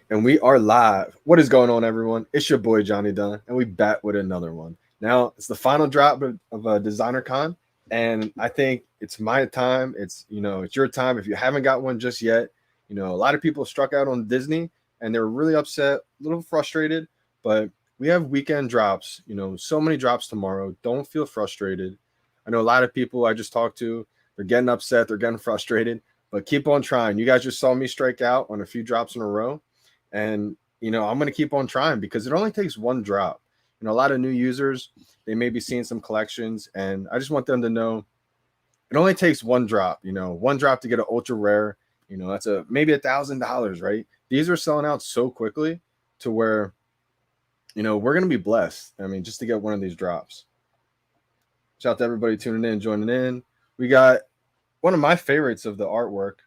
And we are live. What is going on, everyone? It's your boy Johnny Dunn, and we back with another one. Now it's the final drop of a Designer Con, and I think it's my time. It's your time. If you haven't got one just yet, a lot of people struck out on Disney, and they were really upset, a little frustrated. But we have weekend drops. So many drops tomorrow. Don't feel frustrated. I know a lot of people I just talked to. They're getting upset. They're getting frustrated. But keep on trying. You guys just saw me strike out on a few drops in a row. And I'm going to keep on trying because it only takes one drop. A lot of new users, they may be seeing some collections, and I just want them to know it only takes one drop. One drop to get an ultra rare. That's maybe $1,000, right? These are selling out so quickly to where we're going to be blessed. I mean, just to get one of these drops. Shout out to everybody tuning in, joining in. We got one of my favorites of the artwork.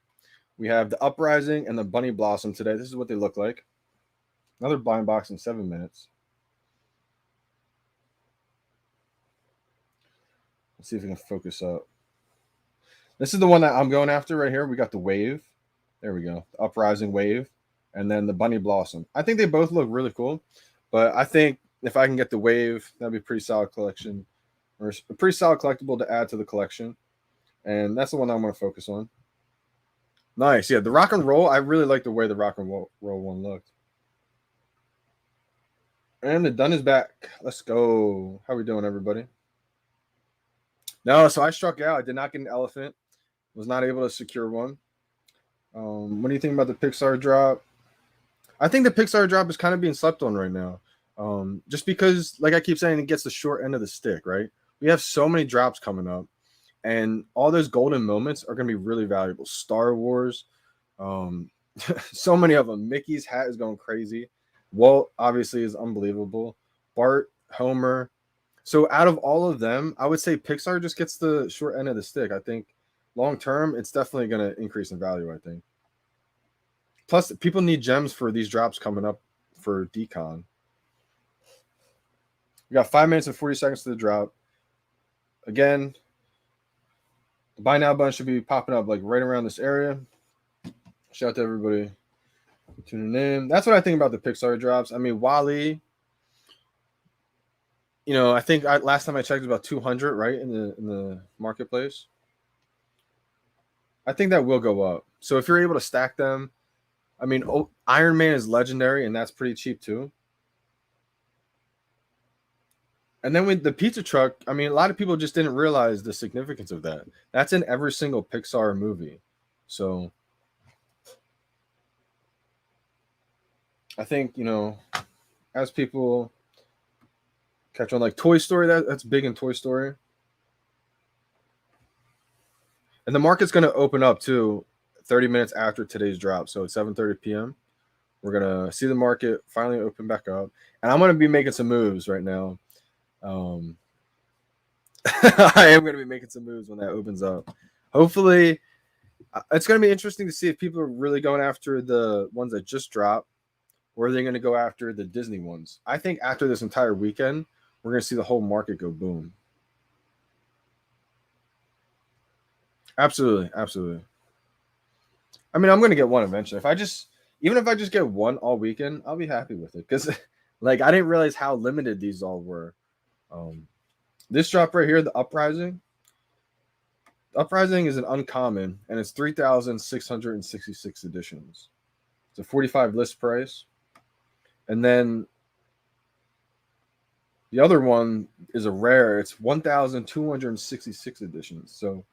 We have the Uprising and the Bunny Blossom today. This is what they look like. Another blind box in 7 minutes. Let's see if we can focus up. This is the one that I'm going after right here. We got the Wave. There we go. The Uprising Wave. And then the Bunny Blossom. I think they both look really cool. But I think if I can get the Wave, that'd be a pretty solid collection. Or a pretty solid collectible to add to the collection. And that's the one I'm going to focus on. Nice. Yeah, the rock and roll. I really like the way the rock and roll one looked. And the Dunn is back. Let's go. How we doing, everybody? No, so I struck out. I did not get an elephant. Was not able to secure one. What do you think about the Pixar drop? I think the Pixar drop is kind of being slept on right now. Just because, like I keep saying, it gets the short end of the stick, right? We have so many drops coming up. And all those golden moments are going to be really valuable. Star Wars, so many of them. Mickey's hat is going crazy. Walt obviously is unbelievable. Bart, Homer. So out of all of them, I would say Pixar just gets the short end of the stick. I think long term, it's definitely going to increase in value, I think. Plus, people need gems for these drops coming up for Decon. We got 5 minutes and 40 seconds to the drop. Again, the buy now button should be popping up like right around this area. Shout out to everybody tuning in. That's what I think about the Pixar drops. I mean, Wally, I think last time I checked it was about 200, right, in the marketplace. I think that will go up. So if you're able to stack them, I mean, Iron Man is legendary, and that's pretty cheap too. And then with the pizza truck, I mean, a lot of people just didn't realize the significance of that. That's in every single Pixar movie. So I think, as people catch on, like Toy Story, that's big in Toy Story. And the market's going to open up too 30 minutes after today's drop. So it's 7:30 p.m. We're going to see the market finally open back up. And I'm going to be making some moves right now. I am going to be making some moves when that opens up. Hopefully, it's going to be interesting to see if people are really going after the ones that just dropped, or are they going to go after the Disney ones? I think after this entire weekend, we're going to see the whole market go boom. Absolutely, absolutely. I mean, I'm going to get one eventually. Even if I just get one all weekend, I'll be happy with it because, like, I didn't realize how limited these all were. This drop right here, the Uprising. Uprising is an uncommon, and it's 3,666 editions. It's a 45 list price. And then the other one is a rare. It's 1,266 editions. So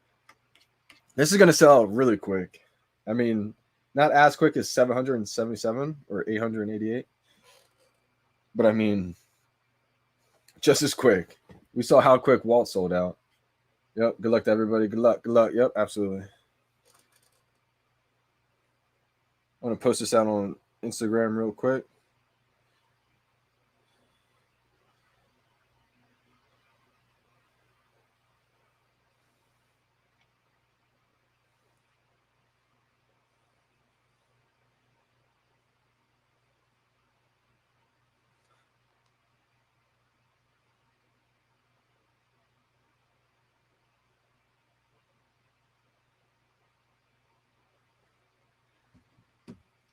this is going to sell out really quick. I mean, not as quick as 777 or 888. But I mean, just as quick. We saw how quick Walt sold out. Yep. Good luck to everybody. Good luck. Good luck. Yep. Absolutely. I'm going to post this out on Instagram real quick.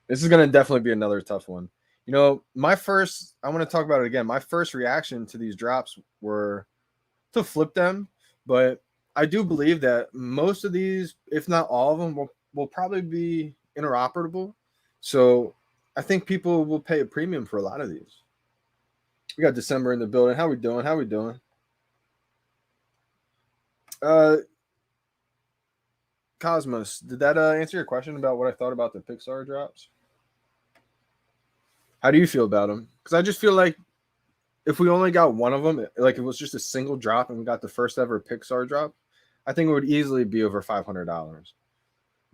This is going to definitely be another tough one. You know, I want to talk about it again. My first reaction to these drops were to flip them, but I do believe that most of these, if not all of them, will probably be interoperable. So I think people will pay a premium for a lot of these. We got December in the building. How we doing? How we doing? Cosmos, did that answer your question about what I thought about the Pixar drops? How do you feel about them? Because I just feel like if we only got one of them, like if it was just a single drop and we got the first ever Pixar drop, I think it would easily be over $500.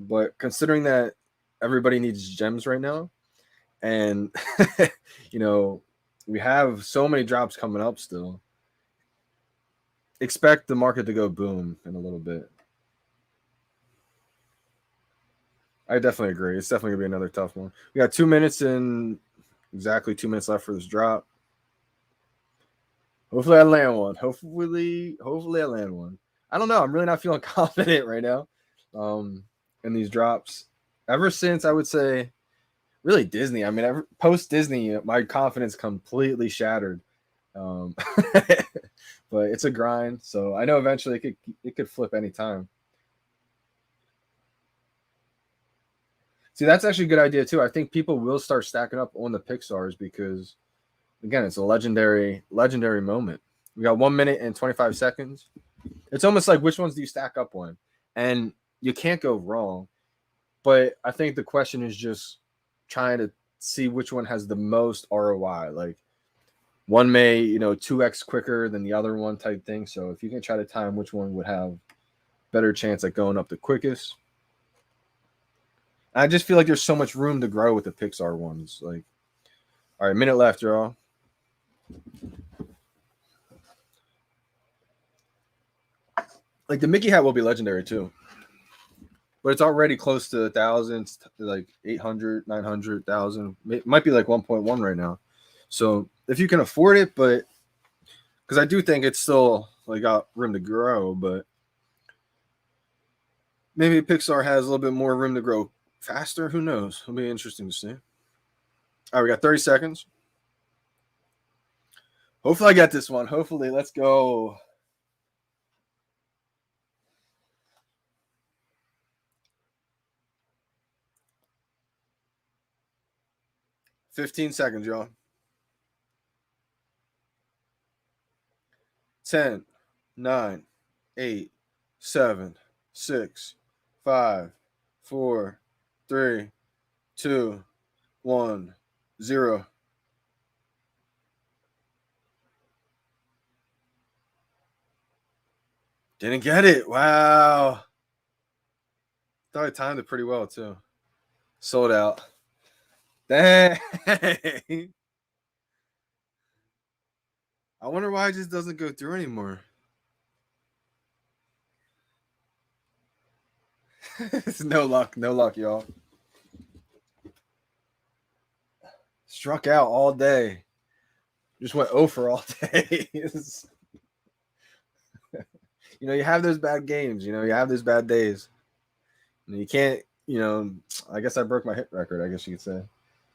But considering that everybody needs gems right now, and you know, we have so many drops coming up still, expect the market to go boom in a little bit. I definitely agree. It's definitely gonna be another tough one. We got 2 minutes and exactly 2 minutes left for this drop. Hopefully I land one. Hopefully I land one. I don't know. I'm really not feeling confident right now in these drops. Ever since I would say really Disney. I mean, post Disney, my confidence completely shattered. But it's a grind, so I know eventually it could flip anytime. See, that's actually a good idea too. I think people will start stacking up on the Pixars because, again, it's a legendary moment. We got 1 minute and 25 seconds. It's almost like which ones do you stack up on, and you can't go wrong. But I think the question is just trying to see which one has the most ROI. Like one may 2x quicker than the other one type thing. So if you can try to time which one would have better chance at going up the quickest. I just feel like there's so much room to grow with the Pixar ones. Like, all right, minute left, y'all. Like the Mickey hat will be legendary too, but it's already close to thousands, like 800, 900,000. It might be like 1.1 right now. So if you can afford it, but because I do think it's still like got room to grow, but maybe Pixar has a little bit more room to grow faster. Who knows? It'll be interesting to see. All right, we got 30 seconds. Hopefully I get this one. Hopefully, let's go. $15 seconds, y'all. 10, 9, 8, 7, 6, 5, 4, 3, 2, 1, 0. Didn't get it. Wow. Thought I timed it pretty well too. Sold out. Dang. I wonder why it just doesn't go through anymore. It's no luck, y'all. Struck out all day. Just went over all day. You have those bad games. You have those bad days. You can't. I guess I broke my hit record. I guess you could say,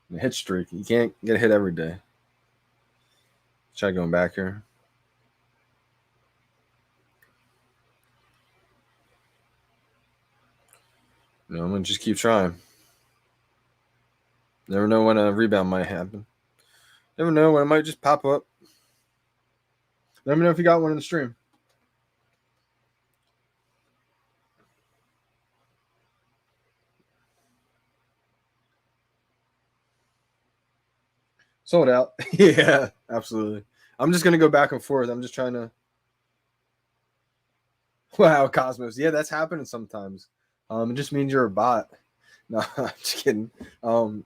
the hit streak. You can't get a hit every day. Try going back here. I'm gonna just keep trying. Never know when a rebound might happen. Never know when it might just pop up. Let me know if you got one in the stream. Sold out. Yeah, absolutely. I'm just gonna go back and forth. I'm just trying to. Wow, Cosmos. Yeah, that's happening sometimes. It just means you're a bot. No, I'm just kidding.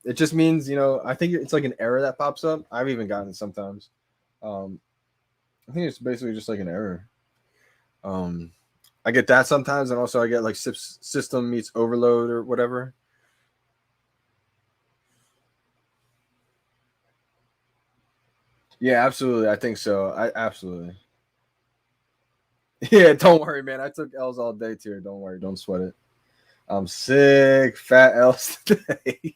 It just means I think it's like an error that pops up. I've even gotten it sometimes. I think it's basically just like an error. I get that sometimes, and also I get like system meets overload or whatever. Yeah, absolutely. I think so. I absolutely. Yeah, don't worry, man. I took L's all day too. Don't worry. Don't sweat it. I'm sick. Fat L's today.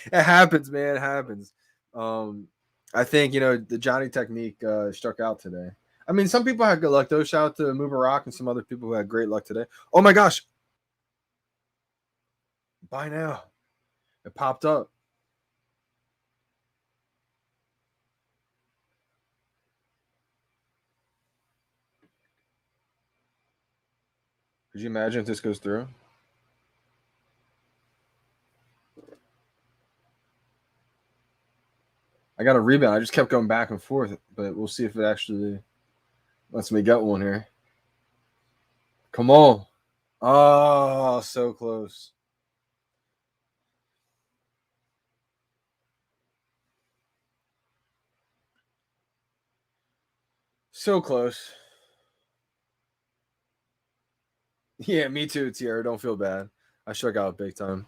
It happens, man. It happens. I think the Johnny technique struck out today. I mean, some people had good luck though. Shout out to Mubarak and some other people who had great luck today. Oh my gosh! Buy now. It popped up. Could you imagine if this goes through? I got a rebound. I just kept going back and forth, but we'll see if it actually lets me get one here. Come on. Oh, so close. So close. Yeah, me too, Tierra. Don't feel bad. I struck out big time.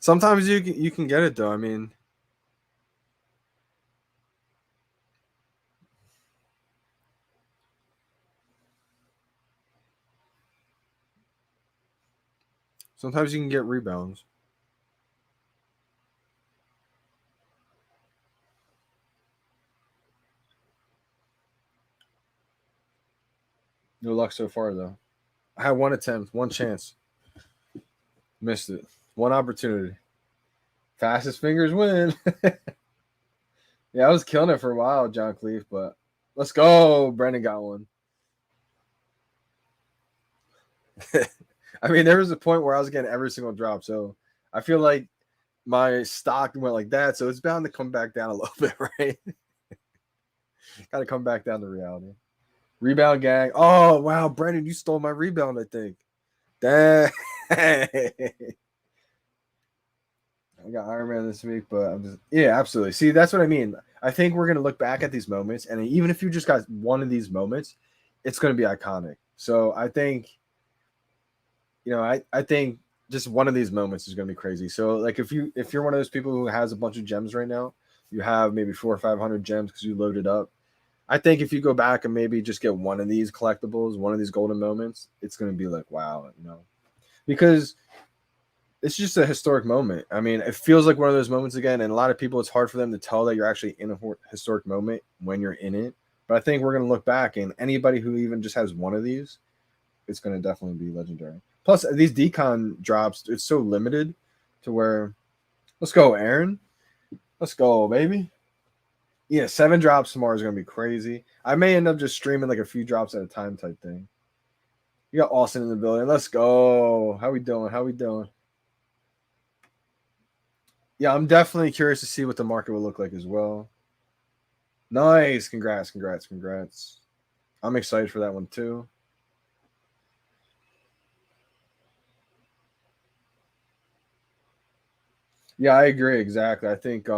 Sometimes you can get it though. I mean, sometimes you can get rebounds. No luck so far though. I had one attempt, one chance, missed it. One opportunity. Fastest fingers win. Yeah, I was killing it for a while, John Cleef, but let's go. Brendan got one. I mean, there was a point where I was getting every single drop, so I feel like my stock went like that, so it's bound to come back down a little bit, right? Got to come back down to reality. Rebound gang. Oh wow, Brendan, you stole my rebound. I think. Dang. I got Iron Man this week, but I'm just absolutely. See, that's what I mean. I think we're gonna look back at these moments, and even if you just got one of these moments, it's gonna be iconic. So I think, I think just one of these moments is gonna be crazy. So like if you're one of those people who has a bunch of gems right now, you have maybe 400 or 500 gems because you loaded up. I think if you go back and maybe just get one of these collectibles, one of these golden moments, it's gonna be like wow, because it's just a historic moment. I mean, it feels like one of those moments again, and a lot of people, it's hard for them to tell that you're actually in a historic moment when you're in it. But I think we're going to look back, and anybody who even just has one of these, it's going to definitely be legendary. Plus, these decon drops, it's so limited to where, let's go, Aaron. Let's go, baby. Yeah, 7 drops tomorrow is going to be crazy. I may end up just streaming like a few drops at a time type thing. You got Austin in the building. Let's go. How we doing? How we doing? Yeah, I'm definitely curious to see what the market will look like as well. Nice. Congrats, congrats, congrats. I'm excited for that one too. Yeah, I agree exactly. I think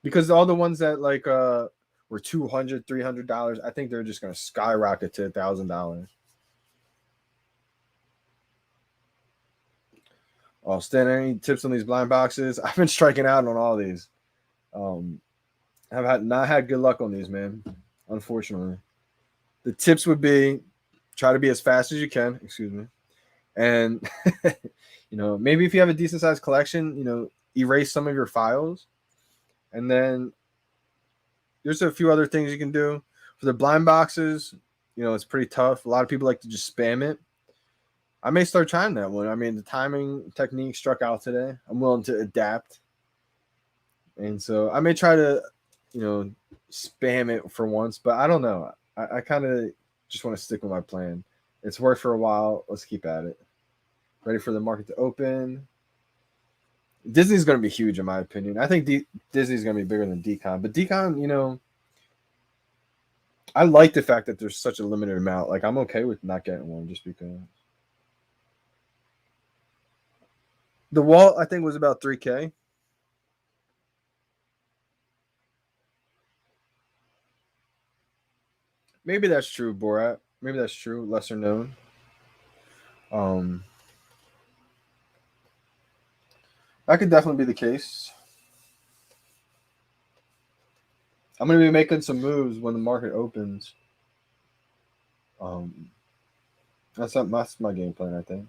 because all the ones that like were $200, $300, I think they're just gonna skyrocket to $1,000. Oh, Stan, any tips on these blind boxes? I've been striking out on all these. Um I've not had good luck on these, man. Unfortunately. The tips would be try to be as fast as you can, excuse me. And maybe if you have a decent sized collection, erase some of your files. And then there's a few other things you can do. For the blind boxes, it's pretty tough. A lot of people like to just spam it. I may start trying that one. I mean, the timing technique struck out today. I'm willing to adapt. And so I may try to, spam it for once, but I don't know. I kind of just want to stick with my plan. It's worked for a while. Let's keep at it. Ready for the market to open. Disney's going to be huge, in my opinion. I think Disney's going to be bigger than Decon. But Decon, I like the fact that there's such a limited amount. Like, I'm okay with not getting one just because. The wall, I think, was about 3K. Maybe that's true, Borat. Maybe that's true. Lesser known. Um, that could definitely be the case. I'm going to be making some moves when the market opens. Um, that's my game plan, I think.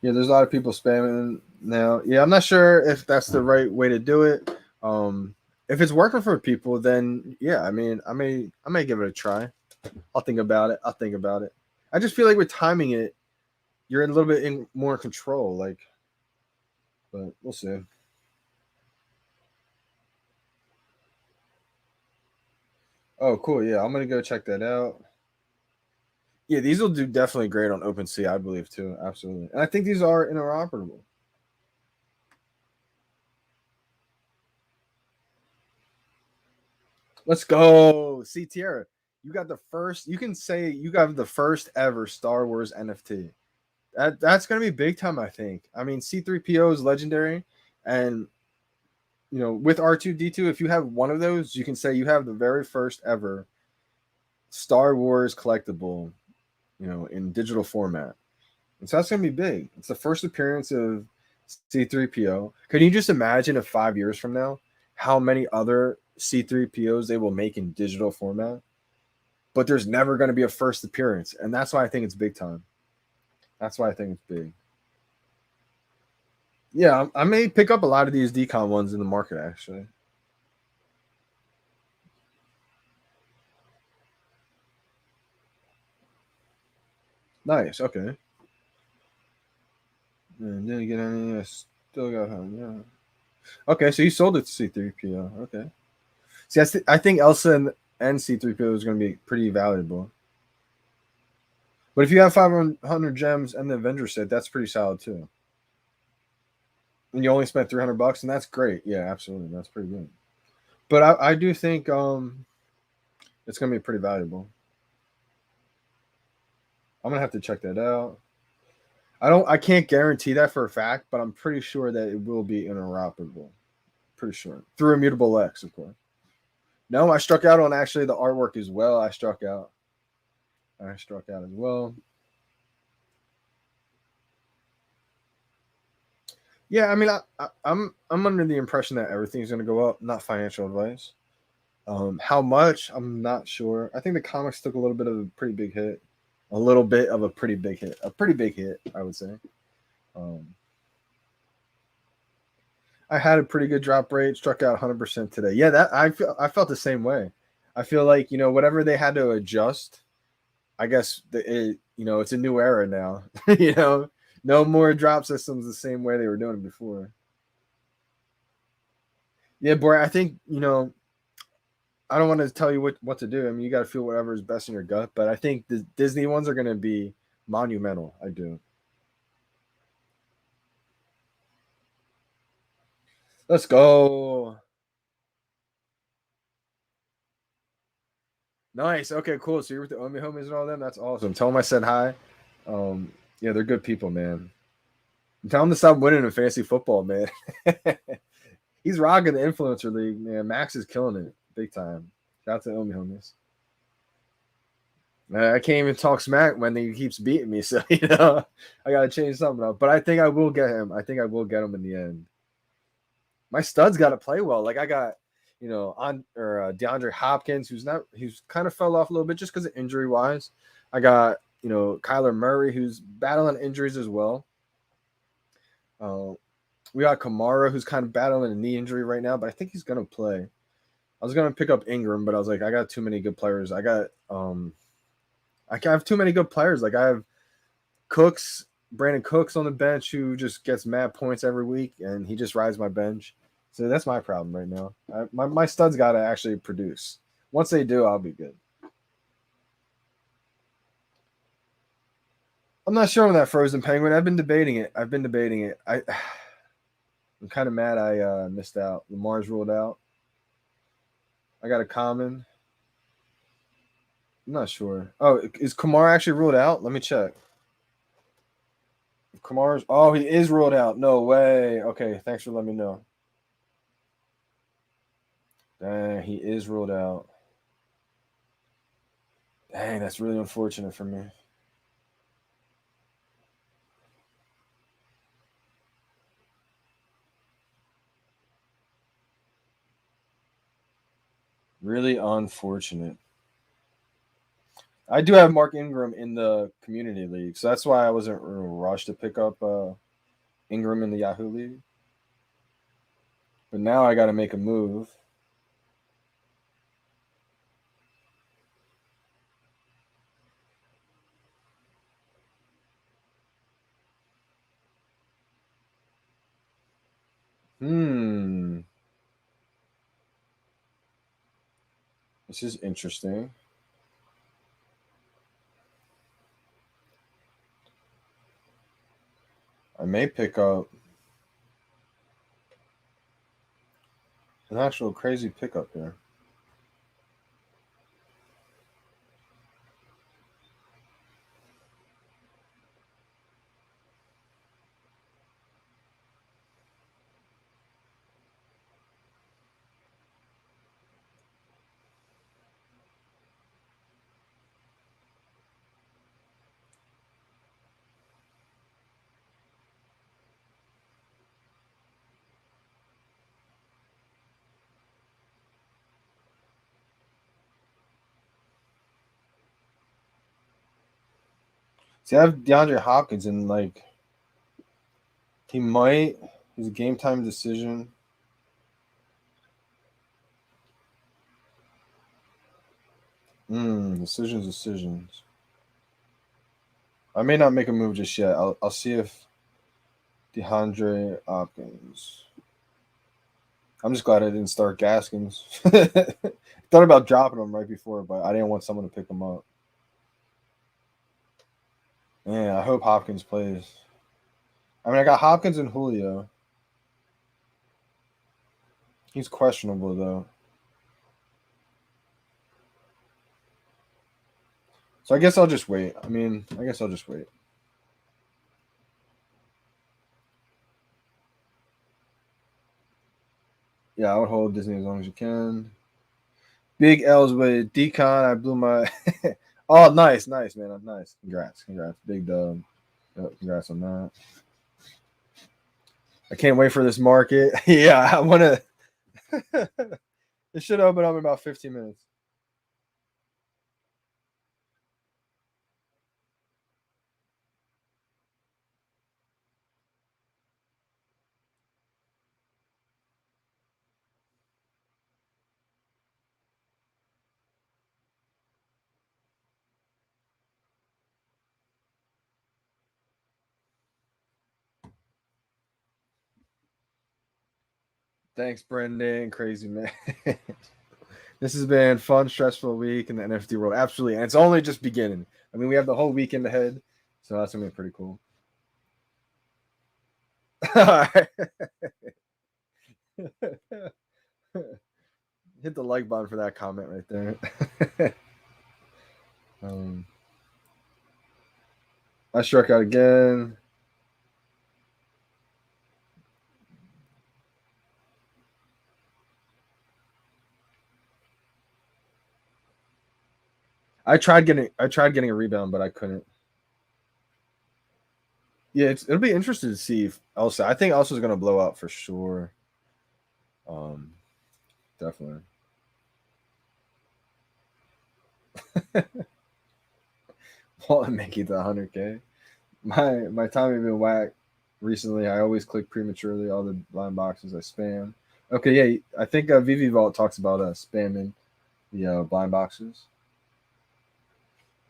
Yeah, there's a lot of people spamming now. Yeah, I'm not sure if that's the right way to do it. If it's working for people, then yeah, I mean, I may give it a try. I'll think about it. I'll think about it. I just feel like with timing it, you're a little bit in more control. Like, but we'll see. Oh, cool. Yeah, I'm gonna go check that out. Yeah, these will do definitely great on OpenSea, I believe too. Absolutely, and I think these are interoperable. Let's go. See, Tierra, you got the first. You can say you got the first ever Star Wars NFT. That's gonna be big time. I think. I mean, C3PO is legendary, and with R2D2, if you have one of those, you can say you have the very first ever Star Wars collectible. In digital format. And so that's gonna be big. It's the first appearance of C3PO. Can you just imagine if 5 years from now, how many other C3POs they will make in digital format? But there's never going to be a first appearance, and that's why I think it's big time. That's why I think it's big. Yeah, I may pick up a lot of these decon ones in the market actually. Nice. Okay. And didn't get any. Still got home. Yeah. Okay, so you sold it to C3PO. Okay. See, I think Elsa and C3PO is going to be pretty valuable. But if you have 500 gems and the Avenger set, that's pretty solid too. And you only spent 300 bucks, and that's great. Yeah, absolutely, that's pretty good. But I do think it's gonna be pretty valuable. I'm gonna have to check that out. I can't guarantee that for a fact, but I'm pretty sure that it will be interoperable. Pretty sure through Immutable X, of course. No, I struck out on actually the artwork as well. I struck out. I struck out as well. Yeah, I mean, I'm under the impression that everything's gonna go up. Not financial advice. How much? I'm not sure. I think the comics took a little bit of a pretty big hit. A little bit of a pretty big hit. A pretty big hit, I would say. Um, I had a pretty good drop rate. Struck out 100% today. Yeah, I felt the same way. I feel like whatever they had to adjust. I guess it's a new era now. No more drop systems the same way they were doing it before. Yeah, boy. I think I don't want to tell you what to do. I mean, you got to feel whatever is best in your gut. But I think the Disney ones are going to be monumental. I do. Let's go. Nice. Okay, cool. So you're with the Omi homies and all them. That's awesome. Tell them I said hi. Yeah, they're good people, man. Tell them to stop winning in fantasy football, man. He's rocking the influencer league, man. Max is killing it big time. Shout out to Omi homies. I can't even talk smack when he keeps beating me, so I gotta change something up. But I think I will get him. I think I will get him in the end. My studs got to play well. Like I got, DeAndre Hopkins, who's kind of fell off a little bit just because of injury wise. I got Kyler Murray, who's battling injuries as well. Uh, we got Kamara, who's kind of battling a knee injury right now, but I think he's gonna play. I was gonna pick up Ingram, but I was like, I got too many good players. I have too many good players. Like I have Brandon Cooks on the bench who just gets mad points every week, and he just rides my bench. So that's my problem right now. My studs got to actually produce. Once they do, I'll be good. I'm not sure on that Frozen Penguin. I've been debating it. I'm kind of mad I missed out. Lamar's ruled out. I got a common. I'm not sure. Oh, is Kamar actually ruled out? Let me check. Kamar's. Oh, he is ruled out. No way. Okay, thanks for letting me know. Dang, he is ruled out. Dang, that's really unfortunate for me. Really unfortunate. I do have Mark Ingram in the community league, so that's why I wasn't in a rush to pick up Ingram in the Yahoo league. But now I got to make a move. This is interesting. I may pick up an actual crazy pickup here. See, I have DeAndre Hopkins, and like he might. He's a game time decision. Decisions. I may not make a move just yet. I'll see if DeAndre Hopkins. I'm just glad I didn't start Gaskins. Thought about dropping him right before, but I didn't want someone to pick him up. Man, I hope Hopkins plays. I mean, I got Hopkins and Julio. He's questionable though. So I guess I'll just wait. I guess I'll just wait. Yeah, I would hold Disney as long as you can. Big L's with Decon. I blew my. Oh, nice, man. Nice. Congrats. Big dub. Congrats on that. I can't wait for this market. Yeah, I want to. It should open up in about 15 minutes. Thanks, Brendan. Crazy man. This has been fun, stressful week in the NFT world. Absolutely. And it's only just beginning. I mean, we have the whole weekend ahead. So that's going to be pretty cool. All right. Hit the like button for that comment right there. I struck out again. I tried getting a rebound, but I couldn't. Yeah, it'll be interesting to see if Elsa. I think Elsa's going to blow out for sure. Definitely. Want to make it to 100K. My time been whack recently. I always click prematurely all the blind boxes I spam. Okay, yeah, I think VeVe Vault talks about spamming the blind boxes.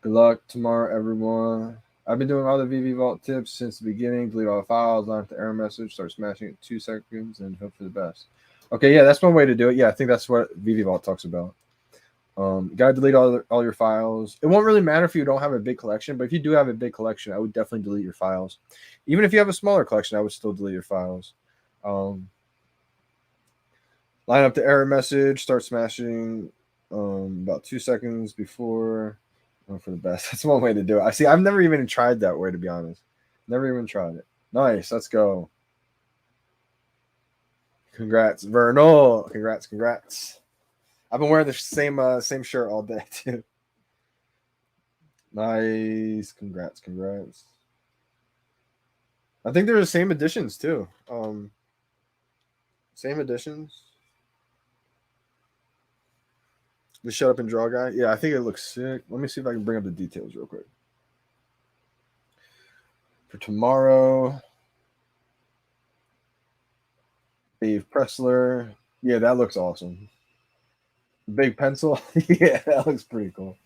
Good luck tomorrow, everyone. I've been doing all the VeVe Vault tips since the beginning. Delete all the files, line up the error message, start smashing it 2 seconds, and hope for the best. Okay, yeah, that's one way to do it. Yeah, I think that's what VeVe Vault talks about. You gotta delete all your files. It won't really matter if you don't have a big collection, but if you do have a big collection, I would definitely delete your files. Even if you have a smaller collection, I would still delete your files. Line up the error message, start smashing about 2 seconds before. For the best. That's one way to do it. I've never even tried that way, to be honest. Never even tried it. Nice. Let's go. Congrats, Vernal. Congrats. I've been wearing the same shirt all day too. Nice. Congrats. I think they're the same editions too. Same editions. The shut up and draw guy. Yeah, I think it looks sick. Let me see if I can bring up the details real quick. For tomorrow, Dave Pressler. Yeah, that looks awesome. Big pencil. Yeah, that looks pretty cool.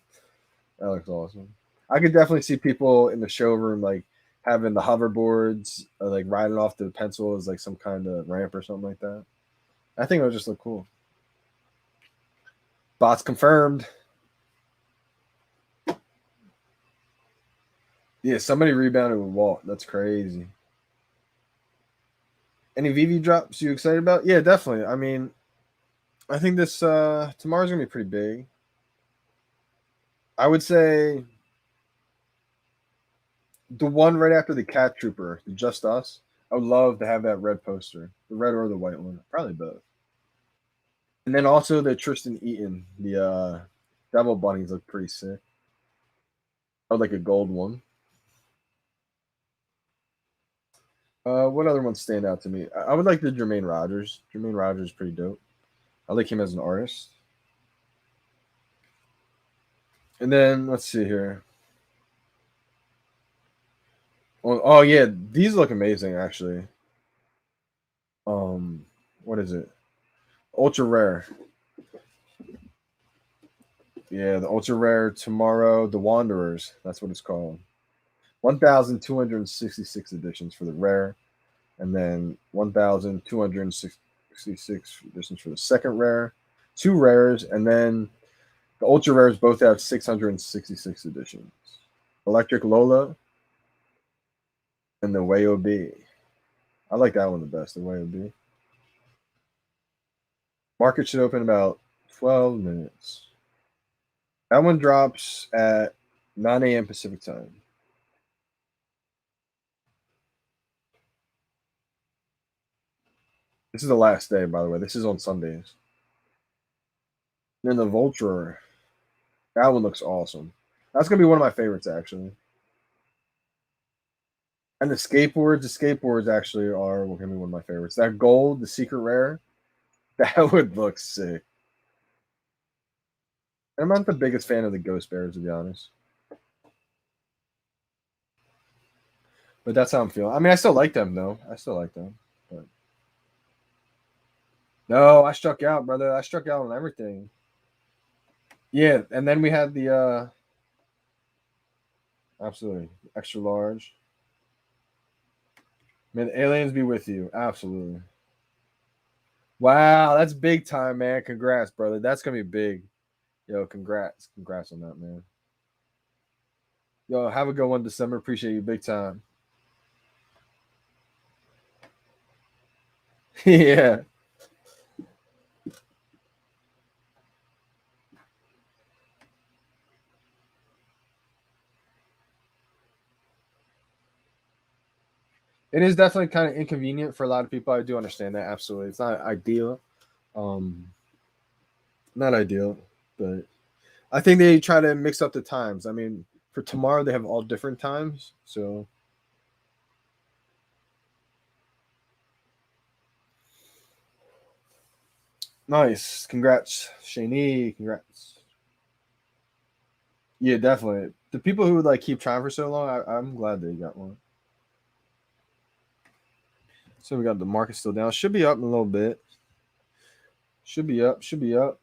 That looks awesome. I could definitely see people in the showroom like having the hoverboards, like riding off the pencil as like some kind of ramp or something like that. I think it would just look cool. Bots confirmed. Yeah, somebody rebounded with Walt. That's crazy. Any VeVe drops you excited about? Yeah, definitely. I mean, I think this tomorrow's gonna be pretty big. I would say the one right after the Cat Trooper, the Just Us. I would love to have that red poster, the red or the white one, probably both. And then also the Tristan Eaton, the Devil Bunnies look pretty sick. I would like a gold one. What other ones stand out to me? I would like the Jermaine Rogers. Jermaine Rogers is pretty dope. I like him as an artist. And then let's see here. Oh yeah, these look amazing actually. What is it? Ultra rare. Yeah, the ultra rare tomorrow, the Wanderers. That's what it's called. 1,266 editions for the rare, and then 1,266 editions for the second rare. Two rares, and then the ultra rares both have 666 editions. Electric Lola and the Wayo B. I like that one the best, the Wayo B. Market should open about 12 minutes. That one drops at 9 a.m. Pacific time. This is the last day, by the way. This is on Sundays. And then the Vulture. That one looks awesome. That's gonna be one of my favorites, actually. And the skateboards actually are gonna be one of my favorites. That gold, the secret rare, that would look sick. And I'm not the biggest fan of the Ghost Bears, to be honest. But that's how I'm feeling. I mean, I still like them though. I still like them. But no, I struck out, brother. I struck out on everything. Yeah, and then we had the absolutely extra large. May the aliens be with you. Absolutely. Wow, that's big time, man. Congrats, brother. That's gonna be big. Yo, congrats. Congrats on that, man. Yo, have a good one, December. Appreciate you big time. Yeah. It is definitely kind of inconvenient for a lot of people. I do understand that. Absolutely. It's not ideal. Um, not ideal, but I think they try to mix up the times. I mean, for tomorrow they have all different times. So nice. Congrats, Shani. Congrats. Yeah, definitely. The people who like keep trying for so long, I'm glad they got one. So we got the market still down. Should be up in a little bit. Should be up. Should be up.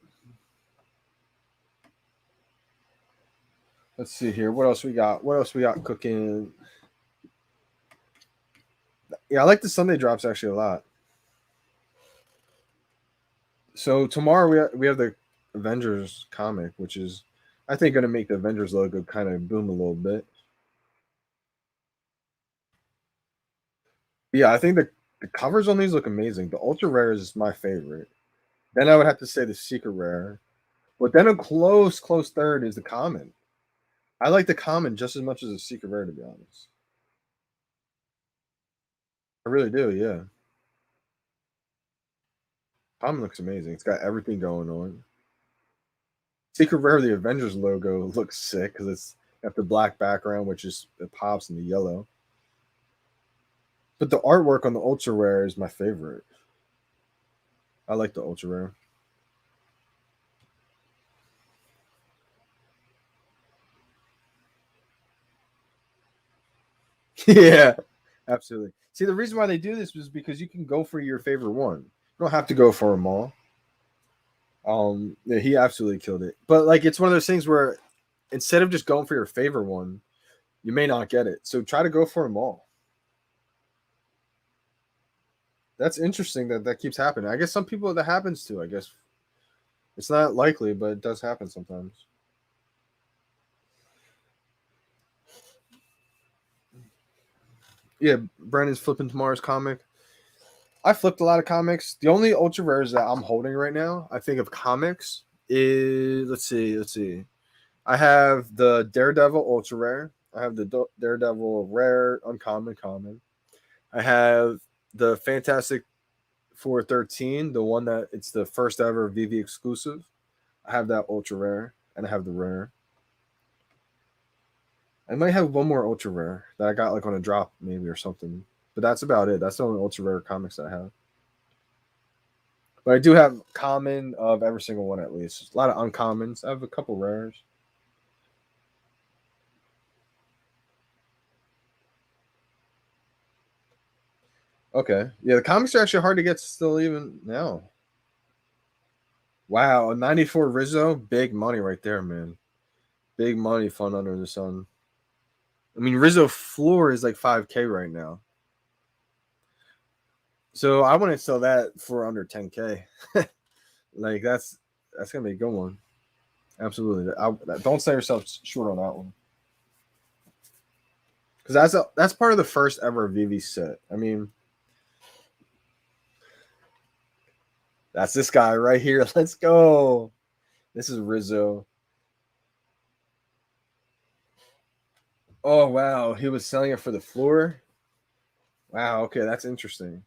Let's see here. What else we got? What else we got cooking? Yeah, I like the Sunday drops actually a lot. So tomorrow we have the Avengers comic, which is I think going to make the Avengers logo kind of boom a little bit. Yeah, I think the covers on these look amazing. The ultra rare is my favorite. Then I would have to say the secret rare, but then a close third is the common. I like the common just as much as the secret rare, to be honest. I really do. Yeah, common looks amazing. It's got everything going on. Secret rare, the Avengers logo looks sick because it's got the black background, which is it pops in the yellow. But the artwork on the ultra rare is my favorite. I like the ultra rare. Yeah, absolutely. See, the reason why they do this was because you can go for your favorite one. You don't have to go for them all. Yeah, he absolutely killed it. But like, it's one of those things where instead of just going for your favorite one, you may not get it. So try to go for them all. That's interesting that that keeps happening. I guess some people that happens to. I guess it's not likely, but it does happen sometimes. Yeah, Brandon's flipping tomorrow's comic. I flipped a lot of comics. The only ultra rares that I'm holding right now, I think of comics, is let's see. I have the Daredevil ultra rare. I have the Daredevil rare, uncommon, common. I have the Fantastic 413, the one that it's the first ever VeVe exclusive. I have that ultra rare, and I have the rare. I might have one more ultra rare that I got like on a drop maybe or something, but that's about it. That's the only ultra rare comics I have. But I do have common of every single one at least. A lot of uncommons. I have a couple rares. Okay. Yeah, the comics are actually hard to get still even now. Wow, a 94 Rizzo, big money right there, man. Big money fun under the sun. I mean, Rizzo floor is like 5K right now. So I want to sell that for under 10K. Like that's gonna be a good one. Absolutely. Don't sell yourself short on that one. Because that's part of the first ever VeVe set. I mean, that's this guy right here. Let's go. This is Rizzo. Oh wow, he was selling it for the floor. Wow. Okay, that's interesting.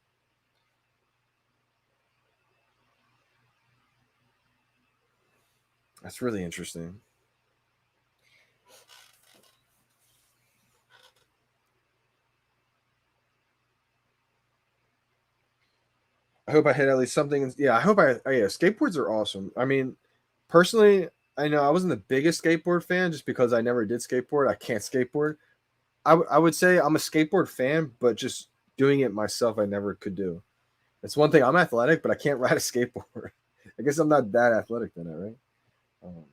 That's really interesting. I hope I hit at least something. Yeah, I hope yeah, skateboards are awesome. I mean, personally, I know I wasn't the biggest skateboard fan just because I never did skateboard. I can't skateboard. I would say I'm a skateboard fan, but just doing it myself, I never could do. It's one thing. I'm athletic, but I can't ride a skateboard. I guess I'm not that athletic then, right? Um,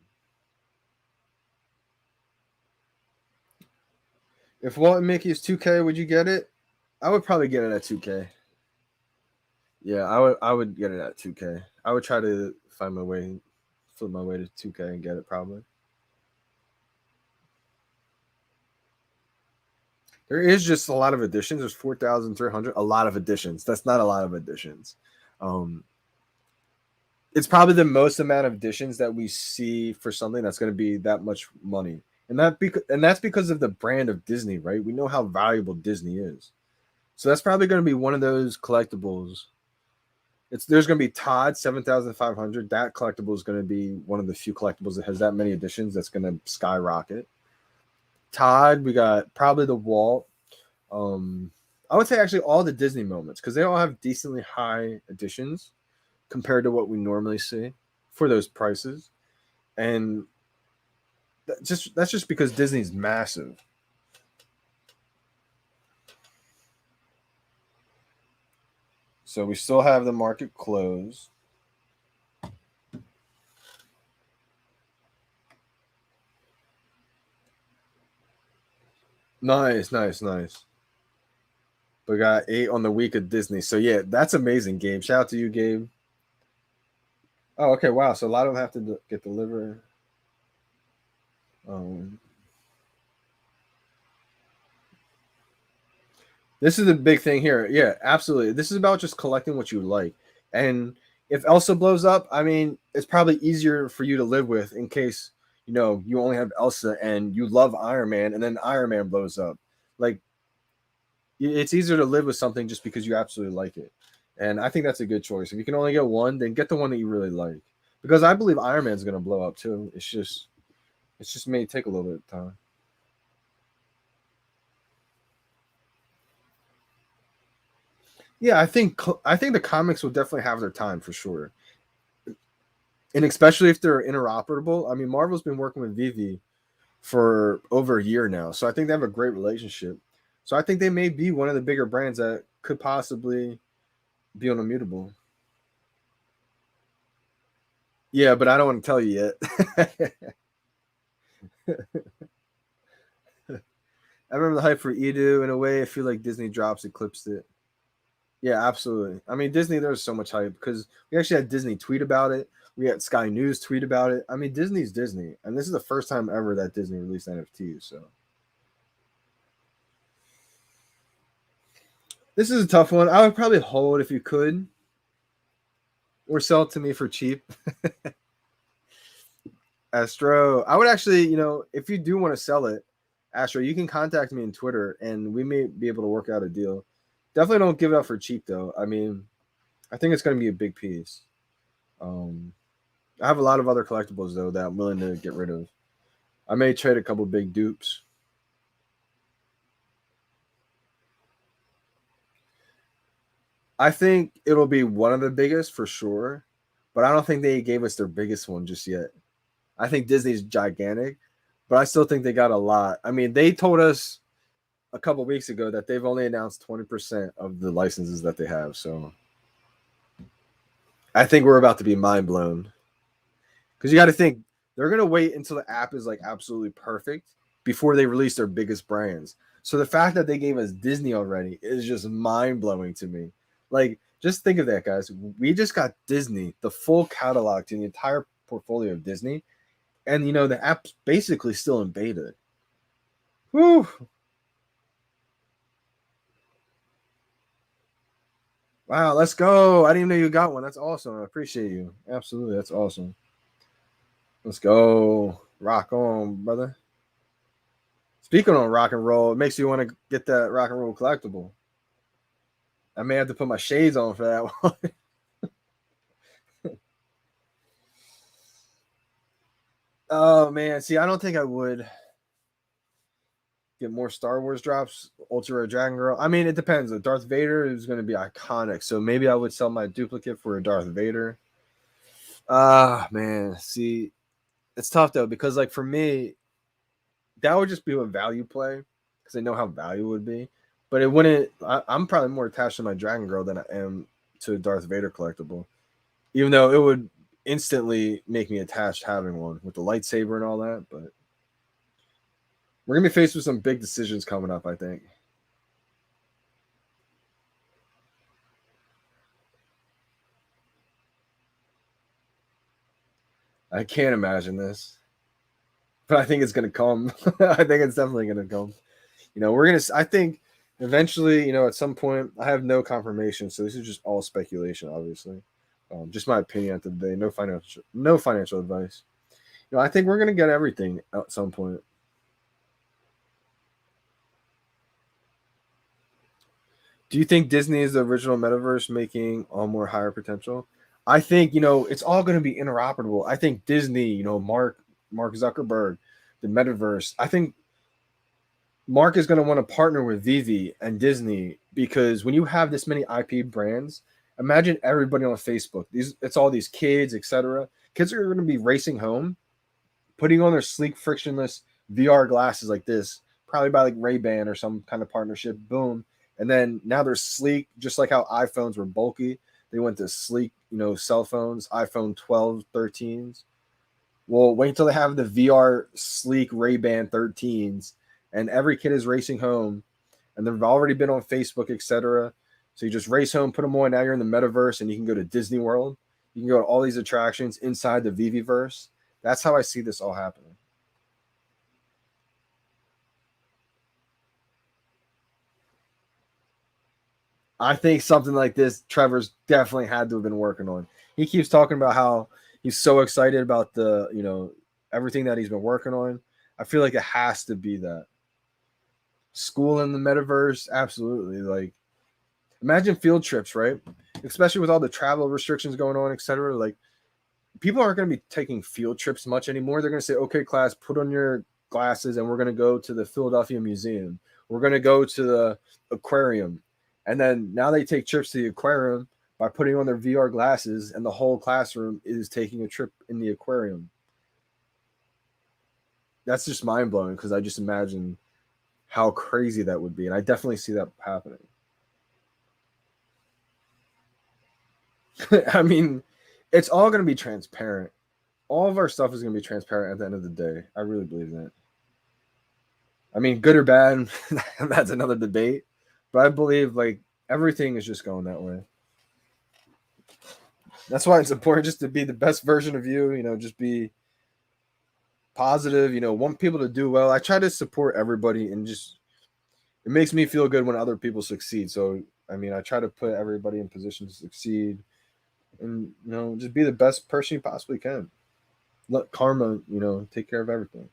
if Walt and Mickey is 2K, would you get it? I would probably get it at 2K. Yeah, I would get it at 2K. I would try to find my way, flip my way to 2K and get it probably. There is just a lot of additions. There's 4,300. A lot of additions. That's not a lot of additions. Um, it's probably the most amount of additions that we see for something that's going to be that much money, and that's because of the brand of Disney, right? We know how valuable Disney is, so that's probably going to be one of those collectibles. There's going to be Todd 7,500. That collectible is going to be one of the few collectibles that has that many additions. That's going to skyrocket. Todd, we got probably the Walt. Um, I would say actually all the Disney moments because they all have decently high additions compared to what we normally see for those prices, and that's just because Disney's massive. So we still have the market closed. Nice, nice, nice. We got 8 on the week of Disney. So yeah, that's amazing, Gabe. Shout out to you, Gabe. Oh, okay, wow. So a lot of them have to get delivered. Um, this is the big thing here. Yeah, absolutely. This is about just collecting what you like. And if Elsa blows up, I mean, it's probably easier for you to live with in case, you only have Elsa and you love Iron Man and then Iron Man blows up. Like, it's easier to live with something just because you absolutely like it. And I think that's a good choice. If you can only get one, then get the one that you really like. Because I believe Iron Man's going to blow up too. It's just may take a little bit of time. Yeah, I think the comics will definitely have their time for sure, and especially if they're interoperable. I mean, Marvel's been working with VeVe for over a year now, so I think they have a great relationship. So I think they may be one of the bigger brands that could possibly be on Immutable. Yeah, but I don't want to tell you yet. I remember the hype for Edu. In a way, I feel like Disney drops eclipsed it. Yeah, absolutely. I mean, Disney, there's so much hype because we actually had Disney tweet about it. We had Sky News tweet about it. I mean, Disney's Disney, and this is the first time ever that Disney released NFTs. So this is a tough one. I would probably hold if you could, or sell it to me for cheap. Astro, I would actually, if you do want to sell it, Astro, you can contact me on Twitter, and we may be able to work out a deal. Definitely don't give it up for cheap, though. I mean, I think it's going to be a big piece. I have a lot of other collectibles, though, that I'm willing to get rid of. I may trade a couple big dupes. I think it'll be one of the biggest for sure, but I don't think they gave us their biggest one just yet. I think Disney's gigantic, but I still think they got a lot. I mean, they told us a couple weeks ago that they've only announced 20% of the licenses that they have. So I think we're about to be mind blown. Because you got to think, they're going to wait until the app is like absolutely perfect before they release their biggest brands. So the fact that they gave us Disney already is just mind blowing to me. Like, just think of that, guys. We just got Disney, the full catalog to the entire portfolio of Disney. And, the app's basically still in beta. Whew. Wow, let's go. I didn't even know you got one. That's awesome. I appreciate you. Absolutely. That's awesome. Let's go. Rock on, brother. Speaking on rock and roll, it makes you want to get that rock and roll collectible. I may have to put my shades on for that one. Oh, man. See, I don't think I would get more Star Wars drops. Ultra Rare Dragon Girl. I mean, it depends. A Darth Vader is going to be iconic. So maybe I would sell my duplicate for a Darth Vader. Man. See, it's tough, though, because, like, for me, that would just be a value play because I know how value would be. But it wouldn't. I'm probably more attached to my Dragon Girl than I am to a Darth Vader collectible, even though it would instantly make me attached having one with the lightsaber and all that. But we're gonna be faced with some big decisions coming up, I think. I can't imagine this, but I think it's gonna come. I think it's definitely gonna come. We're gonna. I think eventually, at some point, I have no confirmation, so this is just all speculation, obviously. Just my opinion at the day. No financial advice. I think we're gonna get everything at some point. Do you think Disney is the original metaverse making all more higher potential? I think, it's all going to be interoperable. I think Disney, Mark Zuckerberg, the metaverse. I think Mark is going to want to partner with VeVe and Disney because when you have this many IP brands, imagine everybody on Facebook. It's all these kids, etc. Kids are going to be racing home, putting on their sleek, frictionless VR glasses like this, probably by like Ray-Ban or some kind of partnership. Boom. And then now they're sleek, just like how iPhones were bulky. They went to sleek, cell phones, iPhone 12, 13s. Well, wait until they have the VR sleek Ray-Ban 13s, and every kid is racing home, and they've already been on Facebook, etc. So you just race home, put them on. Now you're in the metaverse, and you can go to Disney World. You can go to all these attractions inside the VeVe-verse. That's how I see this all happening. I think something like this, Trevor's definitely had to have been working on. He keeps talking about how he's so excited about everything that he's been working on. I feel like it has to be that. School in the metaverse, absolutely. Like, imagine field trips, right? Especially with all the travel restrictions going on, etc. Like, people aren't going to be taking field trips much anymore. They're going to say, okay, class, put on your glasses and we're going to go to the Philadelphia Museum. We're going to go to the aquarium. And then now they take trips to the aquarium by putting on their VR glasses, and the whole classroom is taking a trip in the aquarium. That's just mind blowing because I just imagine how crazy that would be. And I definitely see that happening. I mean, it's all going to be transparent. All of our stuff is going to be transparent at the end of the day. I really believe that. I mean, good or bad, that's another debate. But I believe like everything is just going that way. That's why it's important just to be the best version of you, just be positive, want people to do well. I try to support everybody and just it makes me feel good when other people succeed. So, I mean, I try to put everybody in position to succeed and, just be the best person you possibly can. Let karma, take care of everything.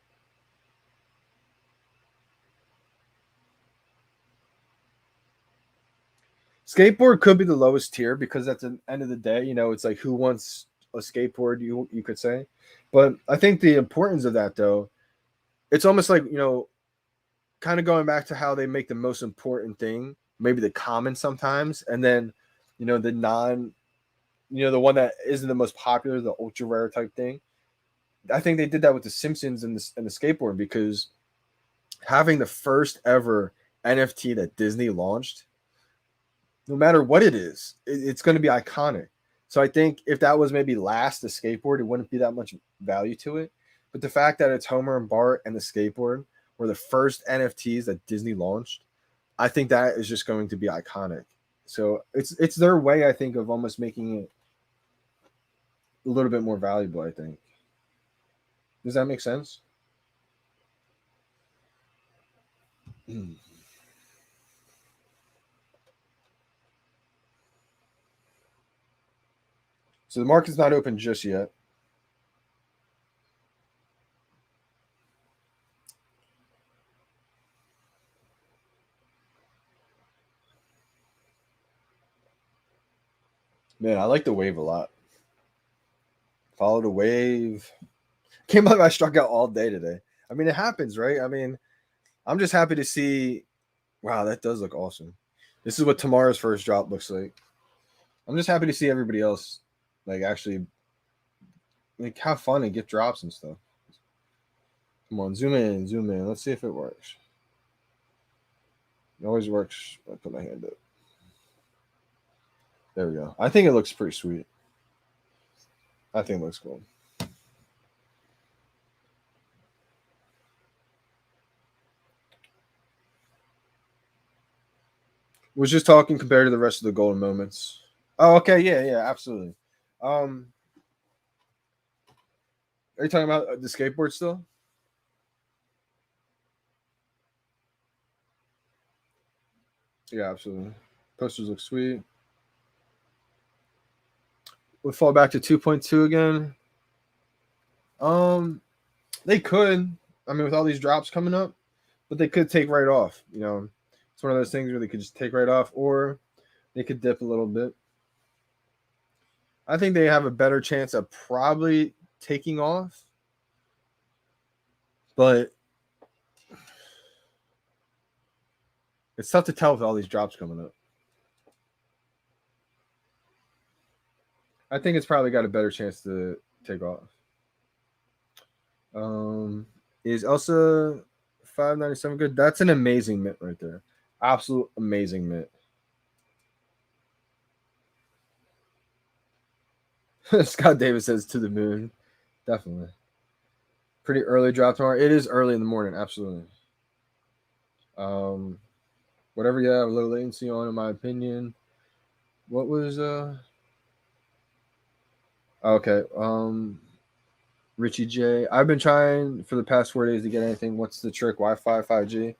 Skateboard could be the lowest tier because at the end of the day, it's like who wants a skateboard, you could say. But I think the importance of that though, it's almost like, kind of going back to how they make the most important thing, maybe the common sometimes, and then, the non, the one that isn't the most popular, the ultra rare type thing. I think they did that with the Simpsons and the skateboard because having the first ever NFT that Disney launched, no matter what it is, it's going to be iconic. So I think if that was maybe last the skateboard, it wouldn't be that much value to it. But the fact that it's Homer and Bart and the skateboard were the first NFTs that Disney launched, I think that is just going to be iconic. So it's their way, I think, of almost making it a little bit more valuable, I think. Does that make sense? So the market's not open just yet. Man, I like the wave a lot. Follow the wave. Can't believe I struck out all day today. I mean, it happens, right? I mean, I'm just happy to see. Wow, that does look awesome. This is what tomorrow's first drop looks like. I'm just happy to see everybody else like actually like have fun and get drops and stuff. Come on, zoom in, zoom in. Let's see if it works. It always works. I put my hand up. There we go. I think it looks pretty sweet. I think it looks cool. Was just talking compared to the rest of the golden moments. Oh, okay, yeah, absolutely. Are you talking about the skateboard still? Yeah, absolutely. Posters look sweet. We'll fall back to 2.2 again. They could. I mean, with all these drops coming up, but they could take right off. It's one of those things where they could just take right off, or they could dip a little bit. I think they have a better chance of probably taking off, but it's tough to tell with all these drops coming up. I think it's probably got a better chance to take off. Is Elsa 597 good? That's an amazing mint right there. Absolute amazing mint. Scott Davis says to the moon. Definitely. Pretty early drop tomorrow. It is early in the morning, absolutely. Whatever you have a little latency on, in my opinion. What was okay. Richie J. I've been trying for the past 4 days to get anything. What's the trick? Wi-Fi, 5G.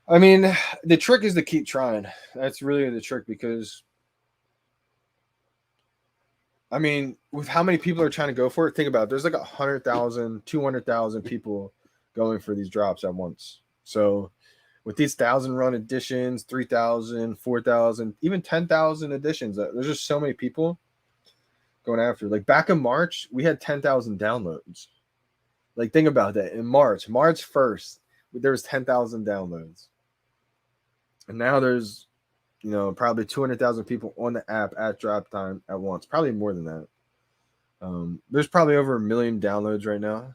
I mean, the trick is to keep trying. That's really the trick because I mean, with how many people are trying to go for it, think about it. There's like 100,000, 200,000 people going for these drops at once. So with these 1,000 run editions, 3,000, 4,000, even 10,000 editions, there's just so many people going after. Like back in March, we had 10,000 downloads. Like think about that. In March 1st, there was 10,000 downloads. And now there's probably 200,000 people on the app at drop time at once. Probably more than that. There's probably over 1 million downloads right now.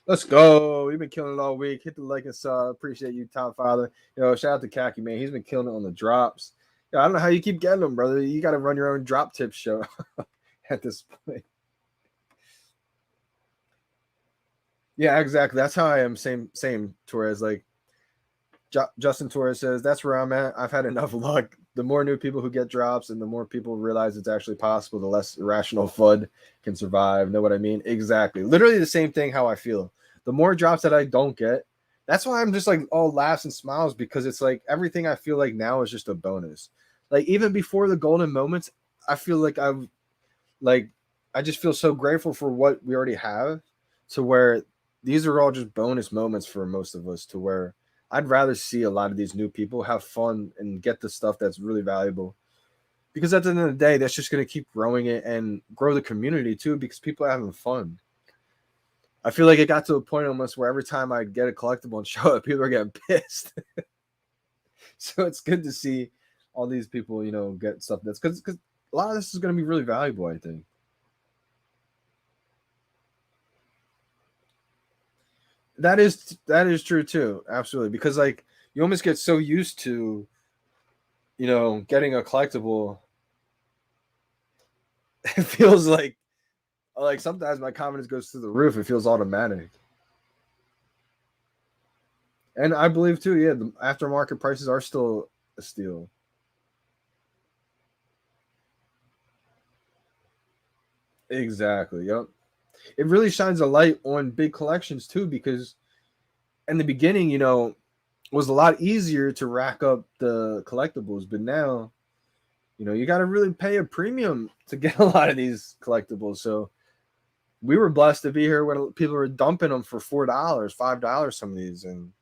Let's go. We've been killing it all week. Hit the like and sub. Appreciate you, Top Father. Yo, shout out to Kaki, man. He's been killing it on the drops. Yo, I don't know how you keep getting them, brother. You got to run your own drop tip show at this point. Yeah, exactly. That's how I am. Same, Torres. Like, Justin Torres says, that's where I'm at. I've had enough luck. The more new people who get drops and the more people realize it's actually possible, the less irrational FUD can survive. Know what I mean? Exactly. Literally the same thing how I feel. The more drops that I don't get, that's why I'm just like all laughs and smiles, because it's like everything I feel like now is just a bonus. Like even before the golden moments, I feel like like I just feel so grateful for what we already have, to where these are all just bonus moments for most of us, to where I'd rather see a lot of these new people have fun and get the stuff that's really valuable. Because at the end of the day, that's just going to keep growing it and grow the community too, because people are having fun. I feel like it got to a point almost where every time I get a collectible and show it, people are getting pissed. So it's good to see all these people, get stuff that's because a lot of this is going to be really valuable, I think. That is true too, absolutely. Because like you almost get so used to, getting a collectible. It feels like sometimes my confidence goes through the roof. It feels automatic. And I believe too, yeah, the aftermarket prices are still a steal. Exactly. Yep. It really shines a light on big collections too, because in the beginning, it was a lot easier to rack up the collectibles, but now, you got to really pay a premium to get a lot of these collectibles. So we were blessed to be here when people were dumping them for $4, $5, some of these. And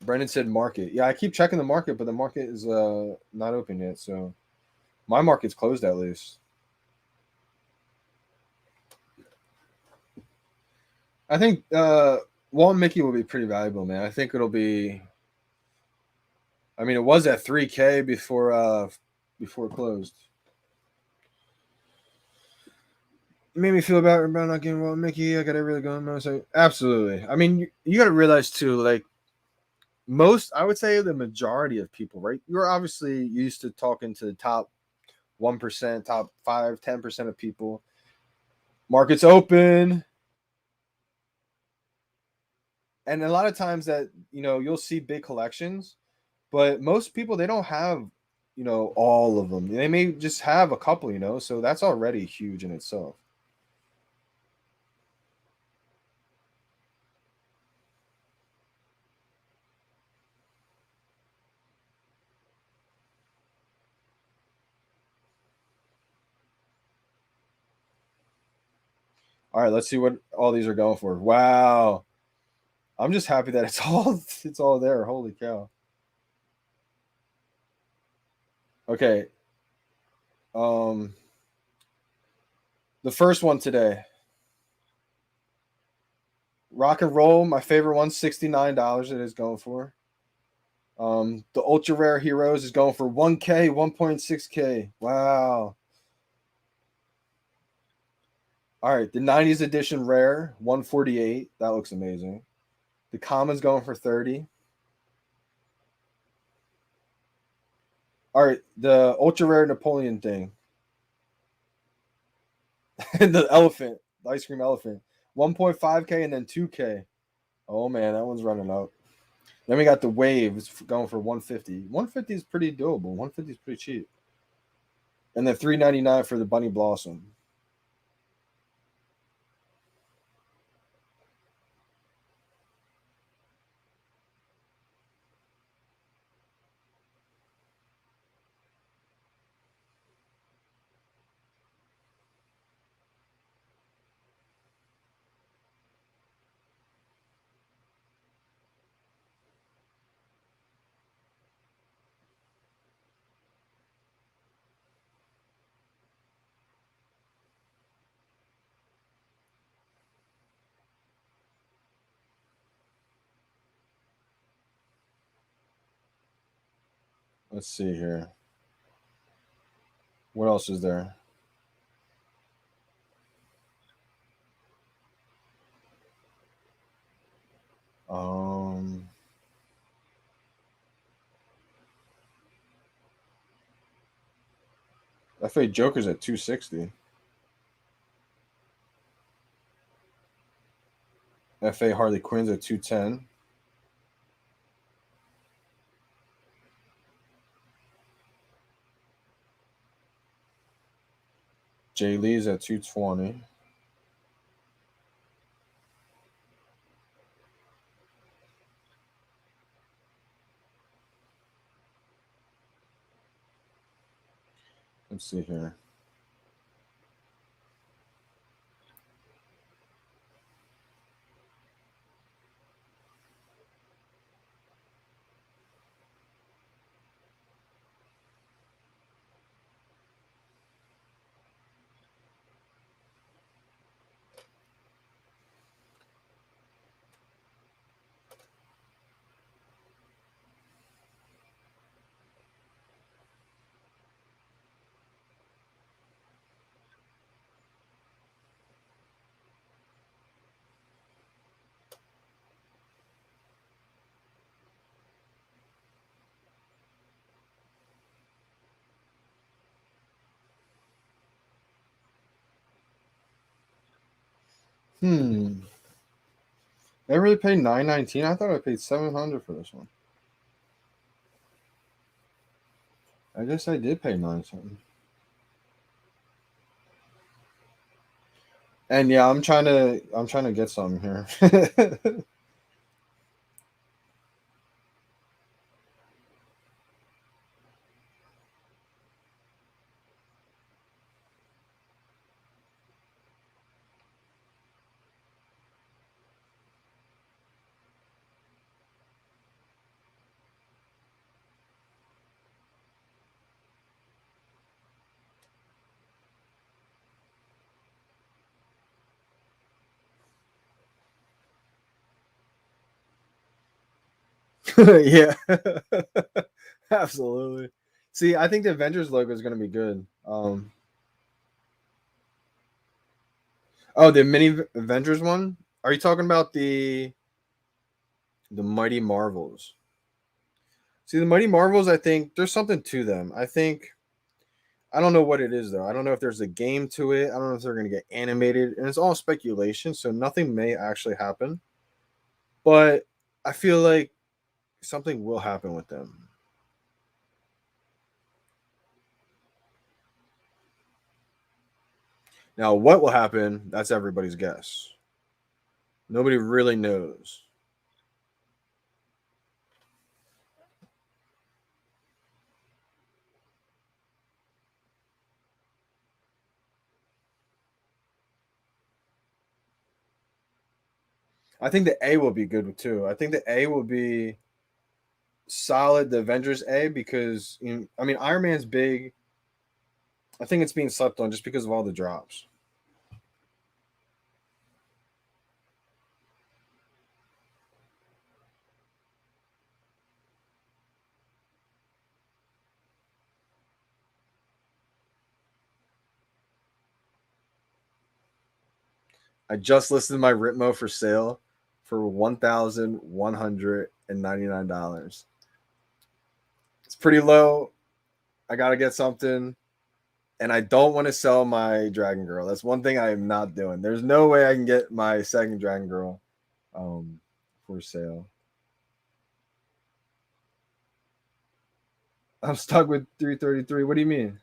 Brendan said market. Yeah, I keep checking the market, but the market is not open yet. So my market's closed at least. I think Walt and Mickey will be pretty valuable, man. I think it'll be. I mean, it was at 3K before it closed. It made me feel bad about not getting Walt and Mickey. I got it really going on. So absolutely. I mean, you got to realize too, like I would say the majority of people, right? You're obviously used to talking to the top 1%, top 5, 10% of people. Markets open. And a lot of times that, you'll see big collections, but most people, they don't have, all of them. They may just have a couple, so that's already huge in itself. All right, let's see what all these are going for. Wow. I'm just happy that it's all there. Holy cow. Okay. Um the first one today. Rock and roll, my favorite one, $69 it is going for. The ultra rare heroes is going for 1K, 1.6K. Wow. All right, the 90s edition rare, 148. That looks amazing. The common's going for 30. All right, the ultra rare Napoleon thing. The elephant, the ice cream elephant. 1.5K and then 2K. Oh man, that one's running out. Then we got the wave. It's going for 150. 150 is pretty doable. 150 is pretty cheap. And then 399 for the bunny blossom. Let's see here. What else is there? Um, FA Joker's at 260. FA Harley Quinn's at 210. Jay Lee's at 220. Let's see here. Hmm. They really paid 919. I thought I paid 700 for this one. I guess I did pay 9 something. And yeah, I'm trying to get some here. Yeah. Absolutely. See, I think the Avengers logo is going to be good. Oh, the mini Avengers one? Are you talking about the Mighty Marvels? See, the Mighty Marvels, I think there's something to them. I don't know what it is though. I don't know if there's a game to it. I don't know if they're going to get animated, and it's all speculation, so nothing may actually happen. But I feel like something will happen with them. Now, what will happen? That's everybody's guess. Nobody really knows. I think the A will be good too. I think the A will be solid. The Avengers A because I mean Iron Man's big. I think it's being slept on just because of all the drops. I just listed my Ritmo for sale for $1,199. It's pretty low. I gotta get something, and I don't want to sell my Dragon Girl. That's one thing I am not doing. There's no way I can get my second Dragon Girl um, for sale. I'm stuck with 333. What do you mean?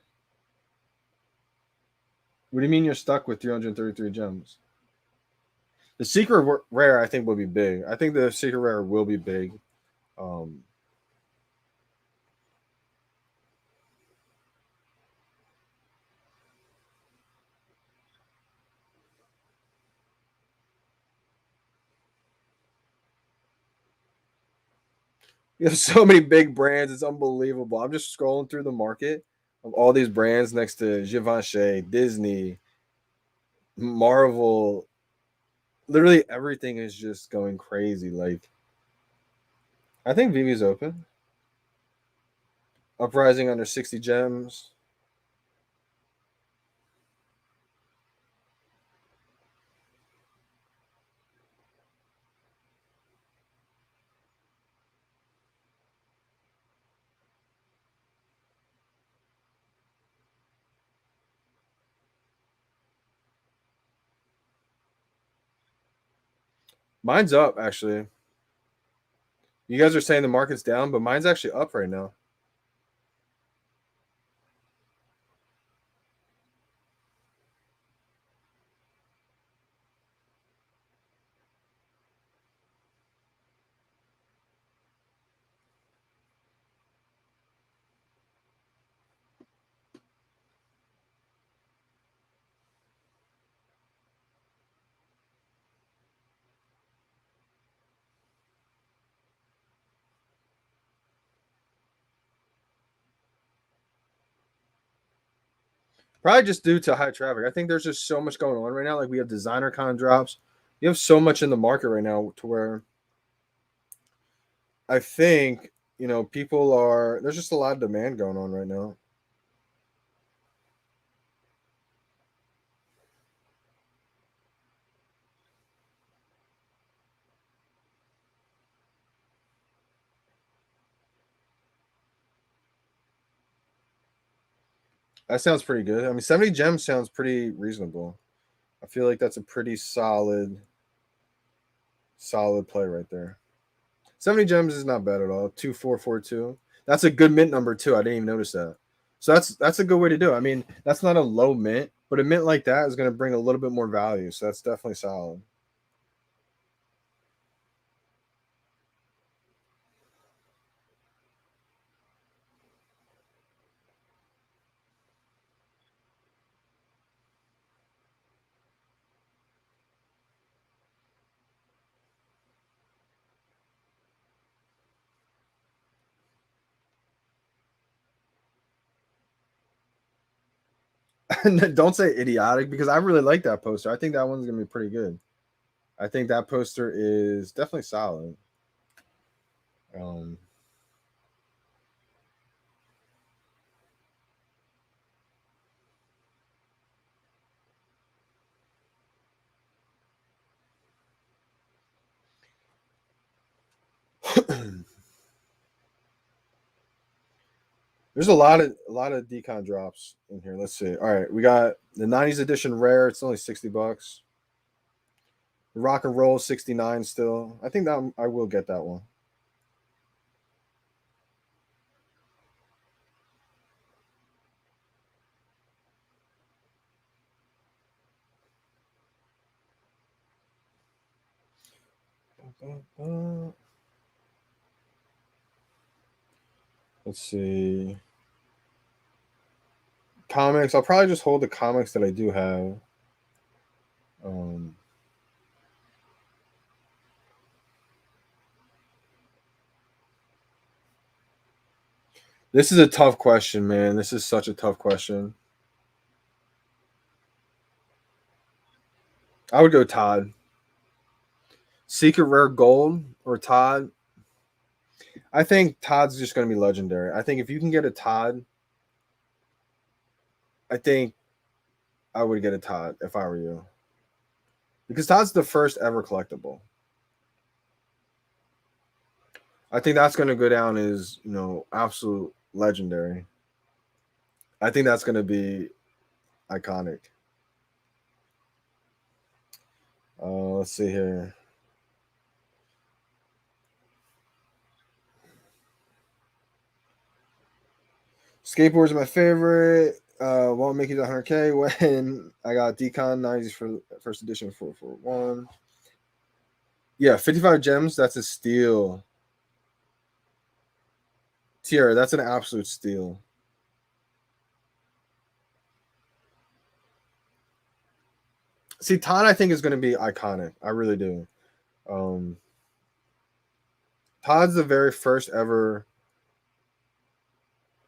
What do you mean you're stuck with 333 gems? The secret rare, I think, will be big. I think the secret rare will be big. Um, you have so many big brands; it's unbelievable. I'm just scrolling through the market of all these brands next to Givenchy, Disney, Marvel. Literally everything is just going crazy. Like I think VeVe's open. Uprising under 60 gems. Mine's up actually. You guys are saying the market's down, but mine's actually up right now. Probably just due to high traffic. I think there's just so much going on right now. Like we have designer con drops. You have so much in the market right now to where I think, people are there's just a lot of demand going on right now. That sounds pretty good. I mean, 70 gems sounds pretty reasonable. I feel like that's a pretty solid play right there. 70 gems is not bad at all. 2442. That's a good mint number too. I didn't even notice that. So that's a good way to do it. I mean, that's not a low mint, but a mint like that is going to bring a little bit more value. So that's definitely solid. Don't say idiotic because I really like that poster. I think that one's going to be pretty good. I think that poster is definitely solid. Um, there's a lot of decon drops in here. Let's see. All right, we got the '90s edition rare. It's only $60. Rock and roll 69 still. I think that I will get that one. Let's see. Comics. I'll probably just hold the comics that I do have. Um, this is a tough question, man. This is such a tough question. I would go Todd. Secret Rare Gold or Todd. I think Todd's just going to be legendary. I think if you can get a Todd, I think I would get a Todd if I were you. Because Todd's the first ever collectible. I think that's going to go down as, absolute legendary. I think that's going to be iconic. Let's see here. Skateboards are my favorite. Won't make it to 100K when I got Decon 90s for first edition 441. Yeah, 55 gems. That's a steal. Tierra, that's an absolute steal. See, Todd, I think is going to be iconic. I really do. Um, Todd's the very first ever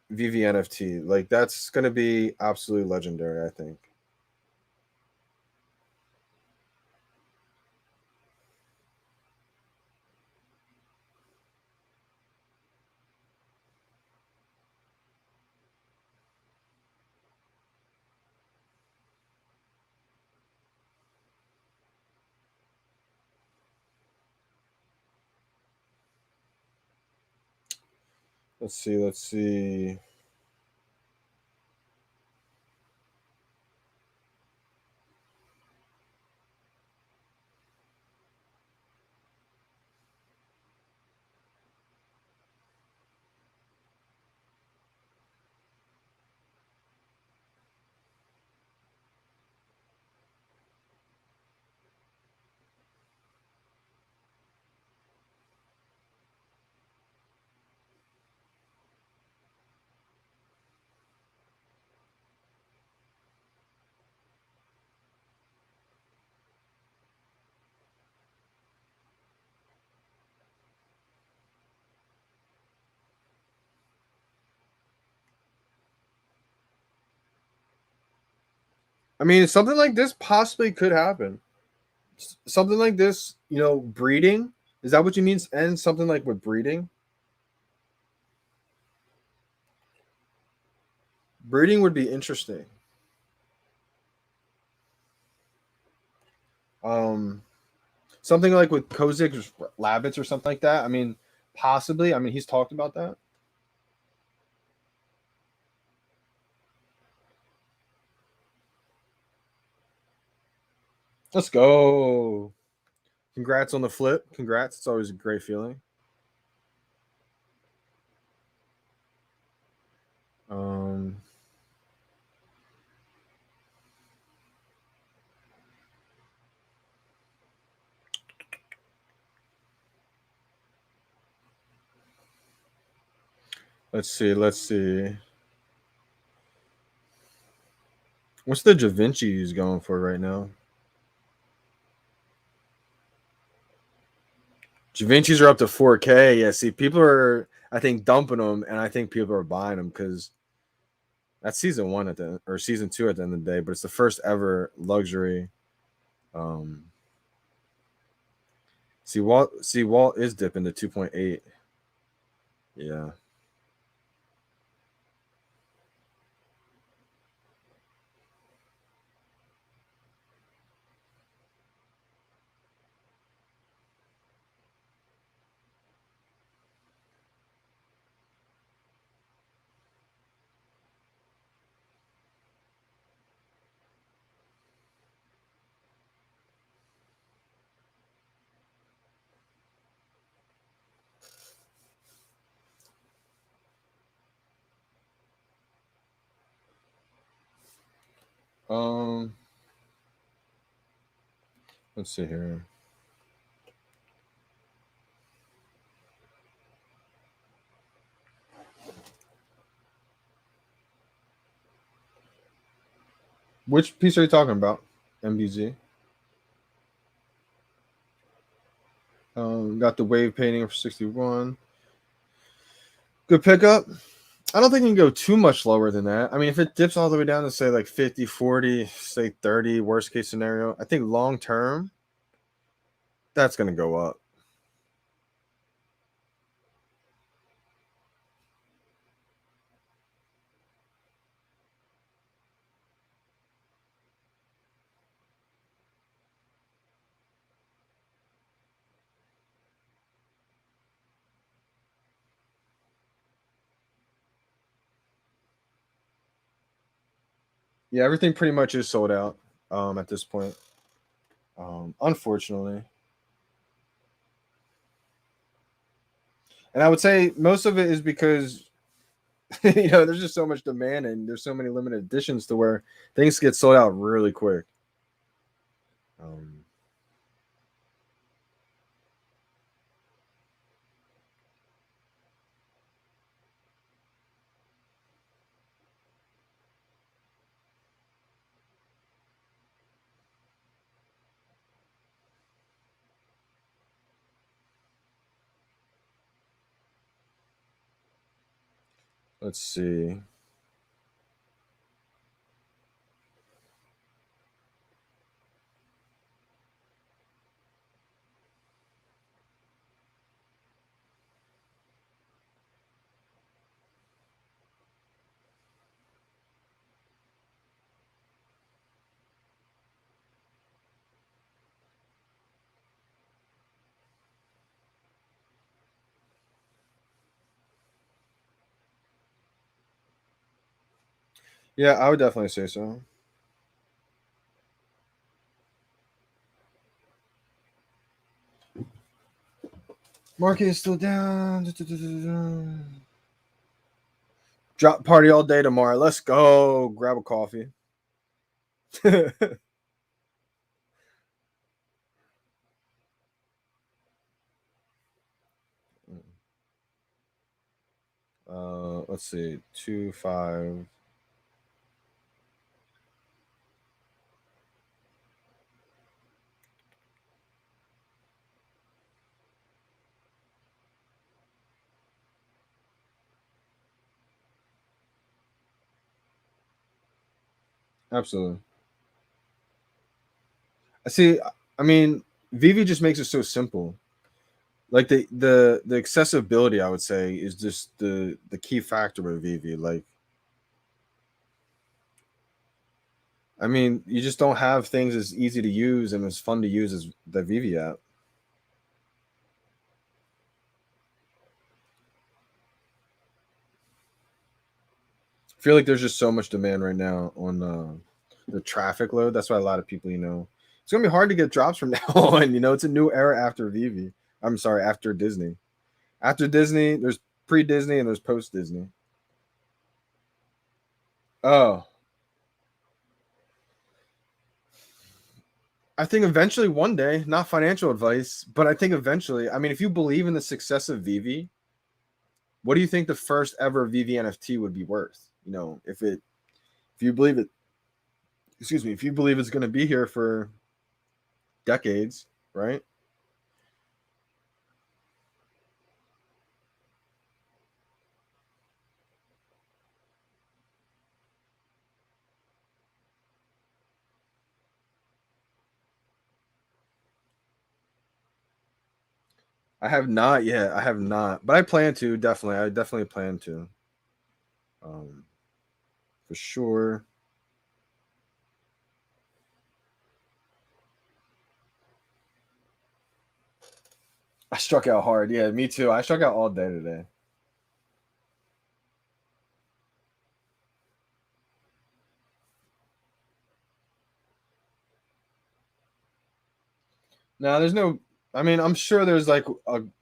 VeVe NFT. Like that's going to be absolutely legendary. I think. Let's see. Let's see. I mean, something like this possibly could happen. Something like this, breeding. Is that what you mean? And something like with breeding? Breeding would be interesting. Um, Something like with Kozik's rabbits or something like that. I mean, possibly. I mean, he's talked about that. Let's go. Congrats on the flip. Congrats. It's always a great feeling. Um, let's see. Let's see. What's the Da Vinci's going for right now? Da Vinci's are up to 4K. Yeah, see, people are, I think, dumping them, and I think people are buying them because that's season one at the or season two at the end of the day. But it's the first ever luxury. Um, Walt is dipping to 2.8. Yeah. Um, let's see here. Which piece are you talking about? MBZ. Got the wave painting for 61. Good pickup. I don't think you can go too much lower than that. I mean, if it dips all the way down to say like 50, 40, say 30, worst case scenario, I think long term, that's going to go up. Yeah, everything pretty much is sold out at this point, unfortunately. And I would say most of it is because there's just so much demand and there's so many limited editions to where things get sold out really quick. Um, let's see. Yeah, I would definitely say so. Market is still down. Drop party all day tomorrow. Let's go. Grab a coffee. Let's see. 2 5. Absolutely. I see. I mean, VeVe just makes it so simple. Like the accessibility, I would say, is just the key factor with VeVe. Like, I mean, you just don't have things as easy to use and as fun to use as the VeVe app. I feel like there's just so much demand right now on the traffic load. That's why a lot of people, it's gonna be hard to get drops from now on. It's a new era after VeVe. I'm sorry, after Disney. After Disney, there's pre-Disney and there's post-Disney. Oh, I think eventually one day, not financial advice, but I think eventually, I mean, if you believe in the success of VeVe, what do you think the first ever VeVe NFT would be worth? If you believe it, excuse me, if you believe it's going to be here for decades, right? I have not yet. I have not, but I plan to definitely. I definitely plan to, um, for sure. I struck out hard. Yeah, me too. I struck out all day today. No, there's no. I mean, I'm sure there's like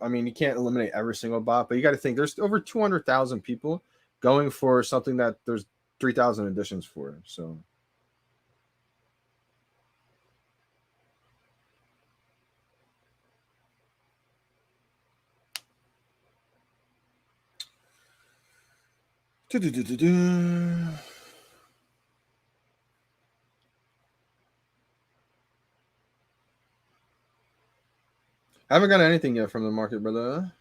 I mean, you can't eliminate every single bot, but you got to think there's over 200,000 people going for something that there's 3,000 editions for. So I haven't got anything yet from the market, brother.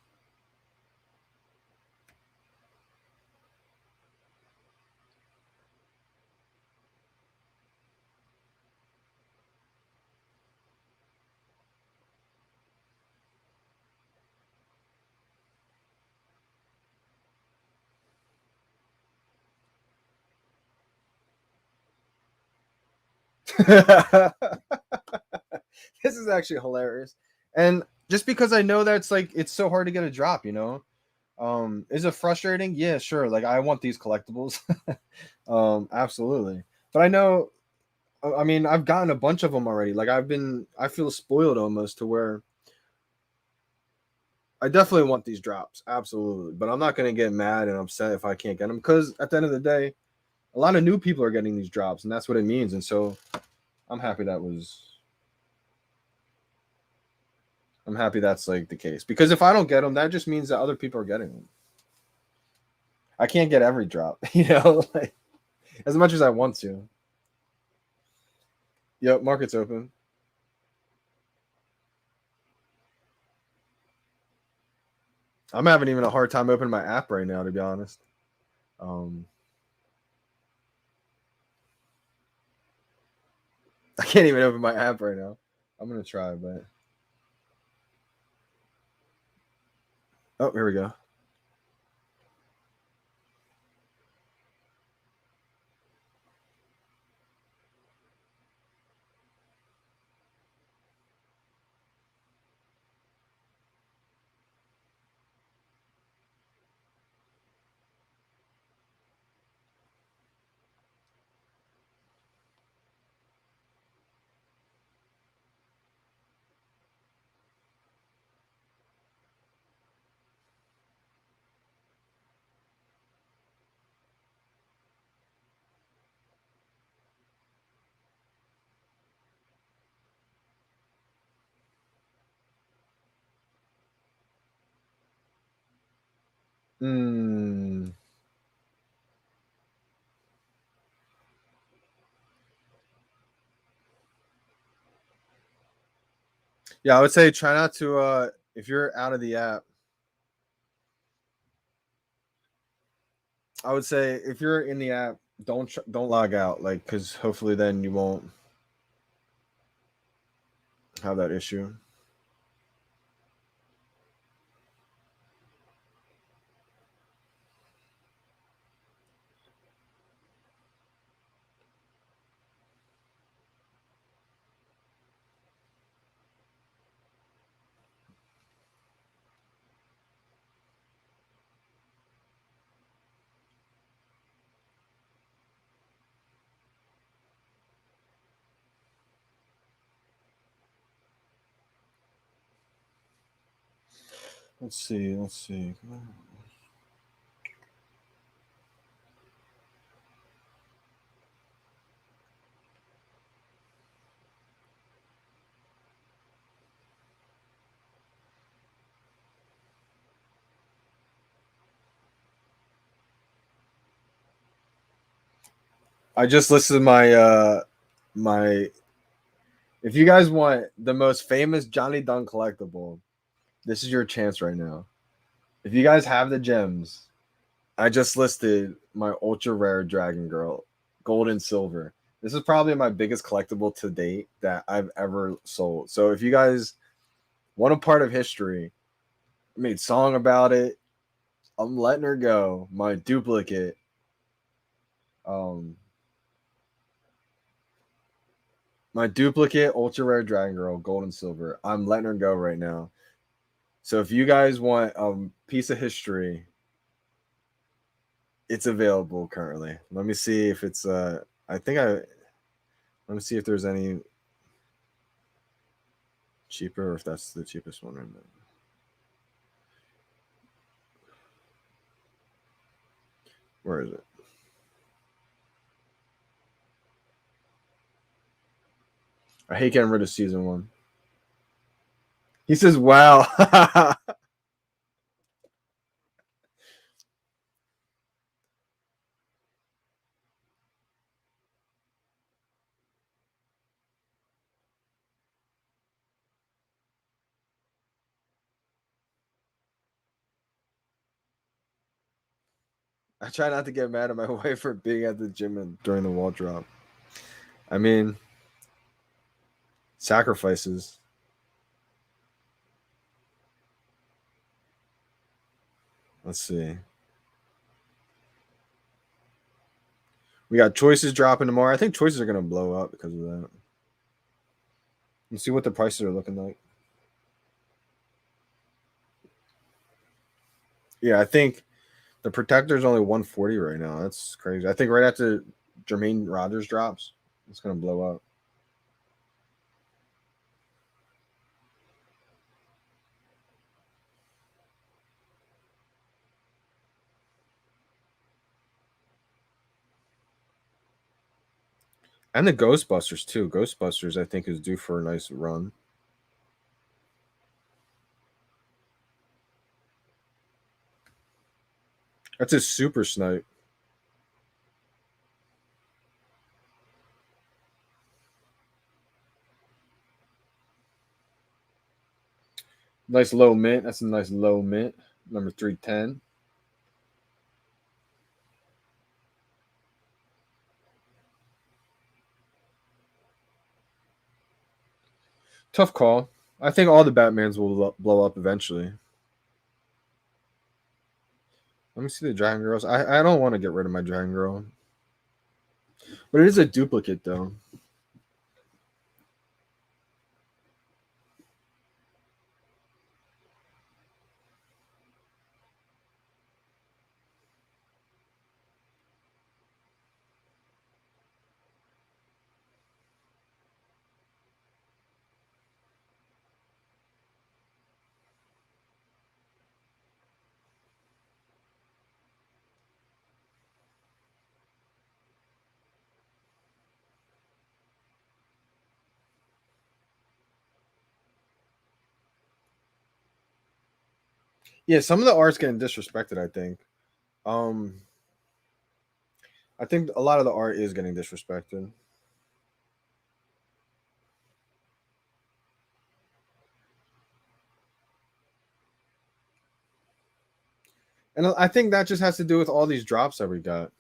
This is actually hilarious. And just because I know that it's so hard to get a drop. Is it frustrating? Yeah, sure. Like I want these collectibles. Absolutely. But I know I mean, I've gotten a bunch of them already. Like I feel spoiled almost to where I definitely want these drops. Absolutely. But I'm not going to get mad and upset if I can't get them because at the end of the day, a lot of new people are getting these drops and that's what it means. And so I'm happy I'm happy that's like the case because if I don't get them, that just means that other people are getting them. I can't get every drop, like as much as I want to. Yep, market's open. I'm having even a hard time opening my app right now, to be honest. Um, I can't even open my app right now. I'm gonna try, but oh, here we go. Hmm. Yeah, I would say try not to. If you're out of the app, I would say if you're in the app, don't log out, like because hopefully then you won't. have that issue. Let's see. Let's see. I just listed my. If you guys want the most famous Johnny Dunn collectible, this is your chance right now. If you guys have the gems, I just listed my ultra rare Dragon Girl, gold and silver. This is probably my biggest collectible to date that I've ever sold. So if you guys want a part of history, I made song about it. I'm letting her go. My duplicate. My duplicate ultra rare Dragon Girl, gold and silver. I'm letting her go right now. So if you guys want a piece of history, it's available currently. Let me see if it's let me see if there's any cheaper or if that's the cheapest one right now. Where is it? I hate getting rid of season 1. He says, wow. I try not to get mad at my wife for being at the gym during the wall drop. I mean, sacrifices. Let's see. We got choices dropping tomorrow. I think choices are going to blow up because of that. Let's see what the prices are looking like. Yeah, I think the protector is only 140 right now. That's crazy. I think right after Jermaine Rogers drops, it's going to blow up. And the Ghostbusters too. Ghostbusters, I think, is due for a nice run. That's a super snipe. Nice low mint. That's a nice low mint. Number 310. Tough call. I think all the Batmans will blow up eventually. Let me see the Dragon Girls. I don't want to get rid of my Dragon Girl. But it is a duplicate, though. Yeah, some of the art's getting disrespected, I think. Um, I think a lot of the art is getting disrespected. And I think that just has to do with all these drops that we got.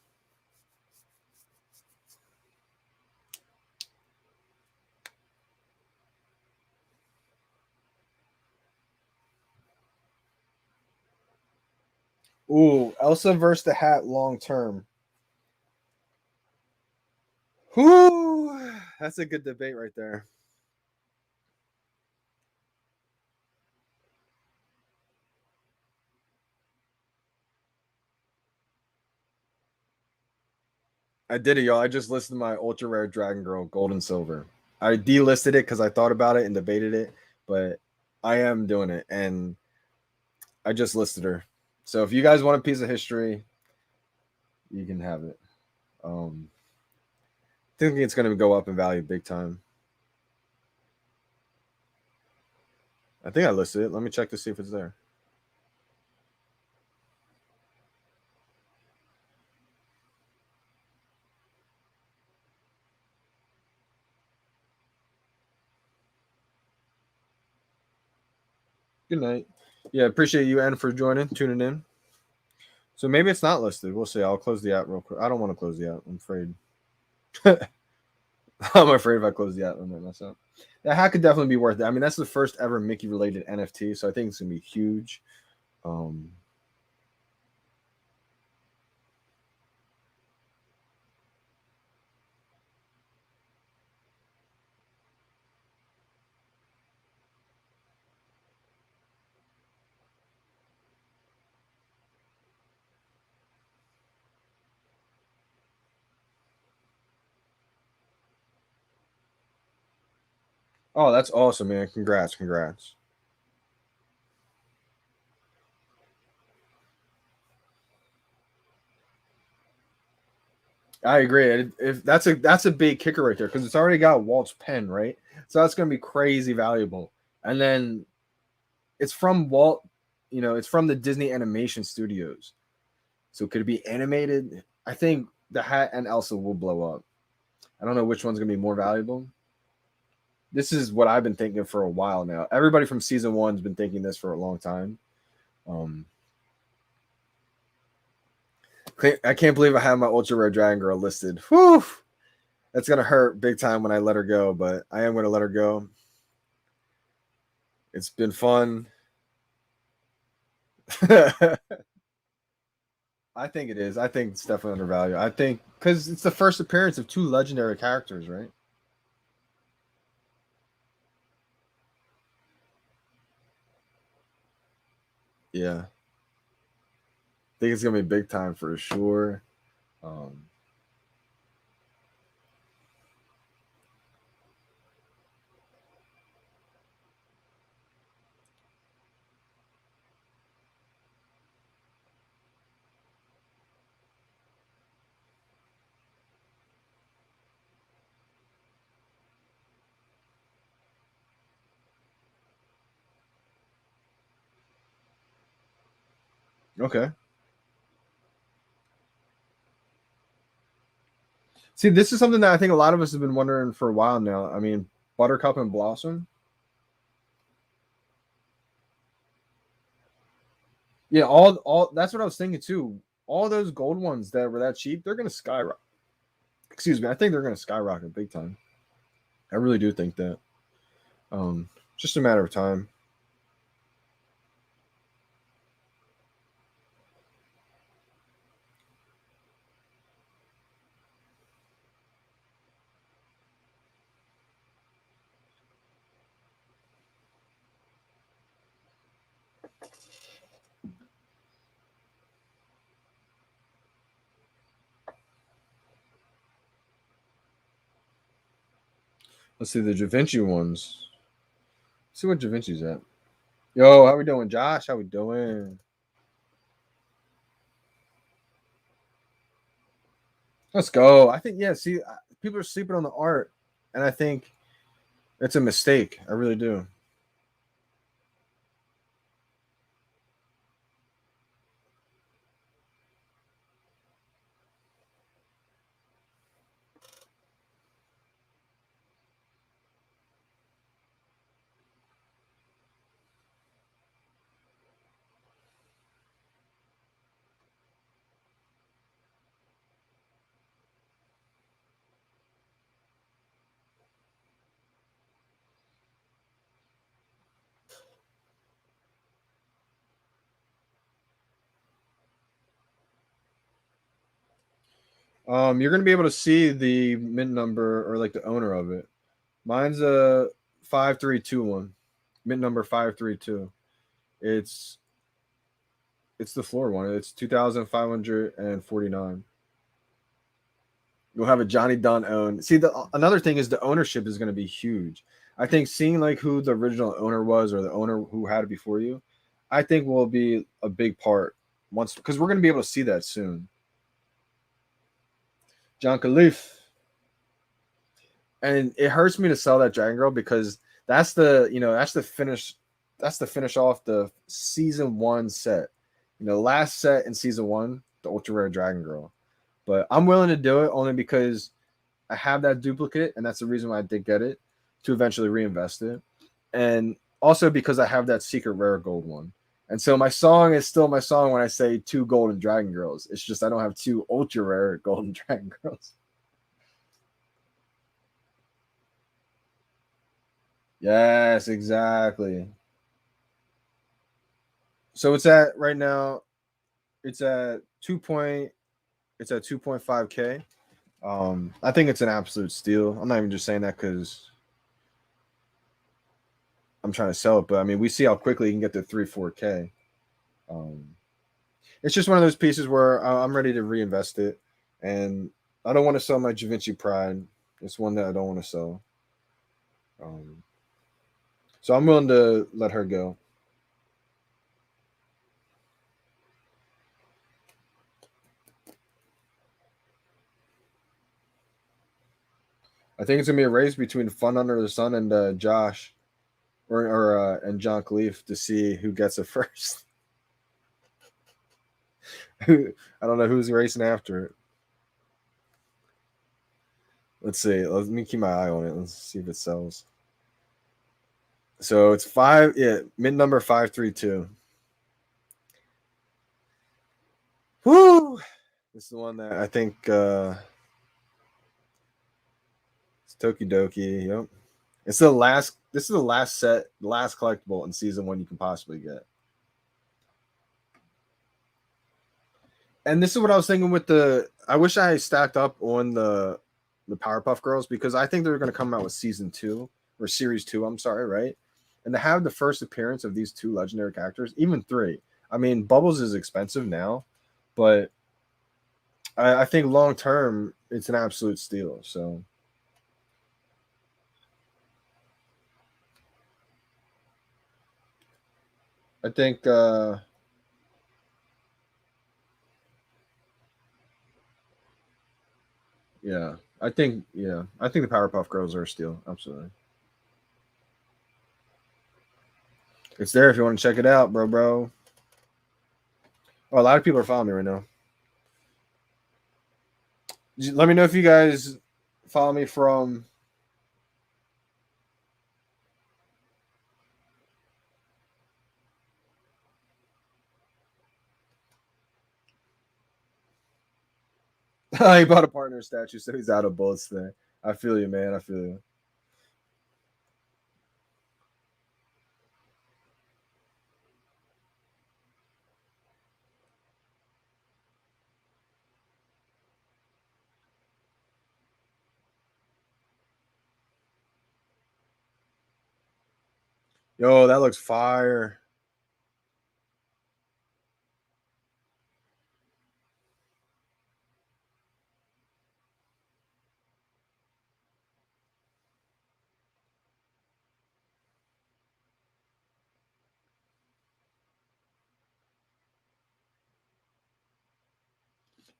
Ooh, Elsa versus the Hat long term. Whoo, that's a good debate right there. I did it, y'all. I just listed my ultra rare Dragon Girl, Gold and Silver. I delisted it because I thought about it and debated it, but I am doing it, and I just listed her. So if you guys want a piece of history, you can have it. I think it's going to go up in value big time. I think I listed it. Let me check to see if it's there. Good night. Yeah, appreciate you, Ann, for tuning in. So maybe it's not listed. We'll see. I'll close the app real quick. I don't want to close the app. I'm afraid. I'm afraid if I close the app, I might mess up. That hat could definitely be worth it. I mean, that's the first ever Mickey related NFT, so I think it's gonna be huge. Um, oh, that's awesome, man! Congrats, congrats. I agree. If that's a big kicker right there because it's already got Walt's pen, right? So that's gonna be crazy valuable. And then it's from Walt, it's from the Disney Animation Studios. So could it be animated? I think the hat and Elsa will blow up. I don't know which one's gonna be more valuable. This is what I've been thinking for a while now. Everybody from season one's been thinking this for a long time. Um, I can't believe I have my ultra rare Dragon Girl listed. Whew, that's gonna hurt big time when I let her go, but I am gonna let her go. It's been fun. I think it is. I think it's definitely undervalued. I think because it's the first appearance of two legendary characters, right? Yeah, I think it's gonna be big time for sure. Um, okay. See, this is something that I think a lot of us have been wondering for a while now. I mean, Buttercup and Blossom. Yeah, all that's what I was thinking too. All those gold ones that were that cheap, they're gonna skyrocket. Excuse me, I think they're gonna skyrocket big time. I really do think that. Um, just a matter of time. Let's see the Da Vinci ones. Let's see what Da Vinci's at. Yo, how we doing, Josh? How we doing? Let's go. I think yeah. See, people are sleeping on the art, and I think it's a mistake. I really do. You're gonna be able to see the mint number or like the owner of it. Mine's a 5321. Mint number 532. It's it's the floor one. It's 2,549. You'll have a Johnny Dunn own. See, the another thing is the ownership is going to be huge. I think seeing like who the original owner was or the owner who had it before you, I think will be a big part once because we're going to be able to see that soon. John Khalif, and it hurts me to sell that Dragon Girl because that's the finish off the season one set. Last set in season one, the ultra rare Dragon Girl. But I'm willing to do it only because I have that duplicate, and that's the reason why I did get it to eventually reinvest it, and also because I have that secret rare gold one. And so my song is still my song when I say two golden Dragon Girls. It's just I don't have two ultra rare golden Dragon Girls. Yes, exactly. So it's at right now. It's at 2 point. It's at 2.5K. I think it's an absolute steal. I'm not even just saying that because I'm trying to sell it, but I mean we see how quickly you can get to 3-4K. Um, it's just one of those pieces where I'm ready to reinvest it, and I don't want to sell my Da Vinci Pride. It's one that I don't want to sell. Um, so I'm willing to let her go. I think it's gonna be a race between Fun Under the Sun and Josh, or and John Khalif to see who gets it first. I don't know who's racing after it. Let's see. Let me keep my eye on it. Let's see if it sells. So it's five. Yeah, mid number 532. Woo! This is the one that I think it's Tokidoki. Yep. It's the last. This is the last set, last collectible in season one you can possibly get. And this is what I was thinking with the. I wish I stacked up on the Powerpuff Girls because I think they're going to come out with season two or series two. I'm sorry, right? And to have the first appearance of these two legendary characters, even three. I mean, Bubbles is expensive now, but I think long term it's an absolute steal. So I think I think the Powerpuff Girls are a steal. Absolutely. It's there if you want to check it out, bro. Oh, a lot of people are following me right now. Let me know if you guys follow me from. He bought a partner statue, so he's out of bullets there. I feel you, man. I feel you. Yo, that looks fire.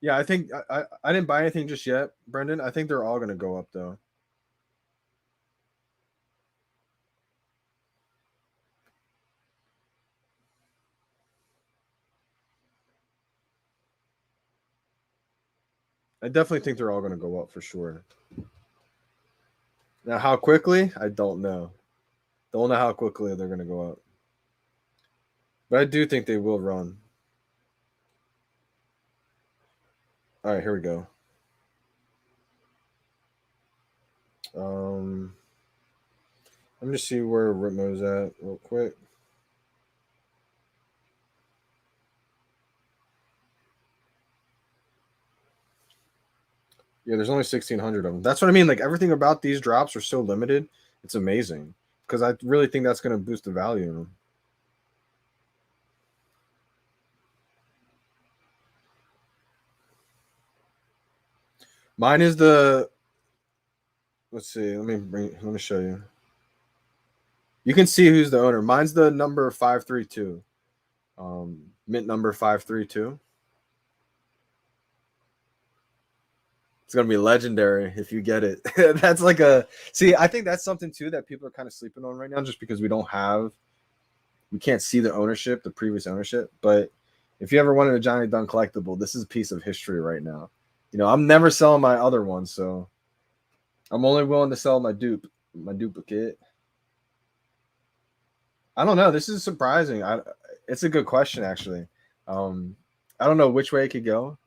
Yeah, I think I didn't buy anything just yet, Brendan. I think they're all gonna go up though. I definitely think they're all gonna go up for sure. Now, how quickly? I don't know. Don't know how quickly they're gonna go up, but I do think they will run. All right, here we go. Um, let me just see where Ritmo's at real quick. Yeah, there's only 1,600 of them. That's what I mean. Like everything about these drops are so limited. It's amazing because I really think that's going to boost the value in them. Mine is the. Let's see. Let me show you. You can see who's the owner. Mine's the number 532. Mint number 532. It's gonna be legendary if you get it. That's like a see. I think that's something too that people are kind of sleeping on right now, just because we can't see the ownership, the previous ownership. But if you ever wanted a Johnny Dunn collectible, this is a piece of history right now. You know, I'm never selling my other one, so I'm only willing to sell my duplicate. I don't know. This is surprising. It's a good question actually. I don't know which way it could go,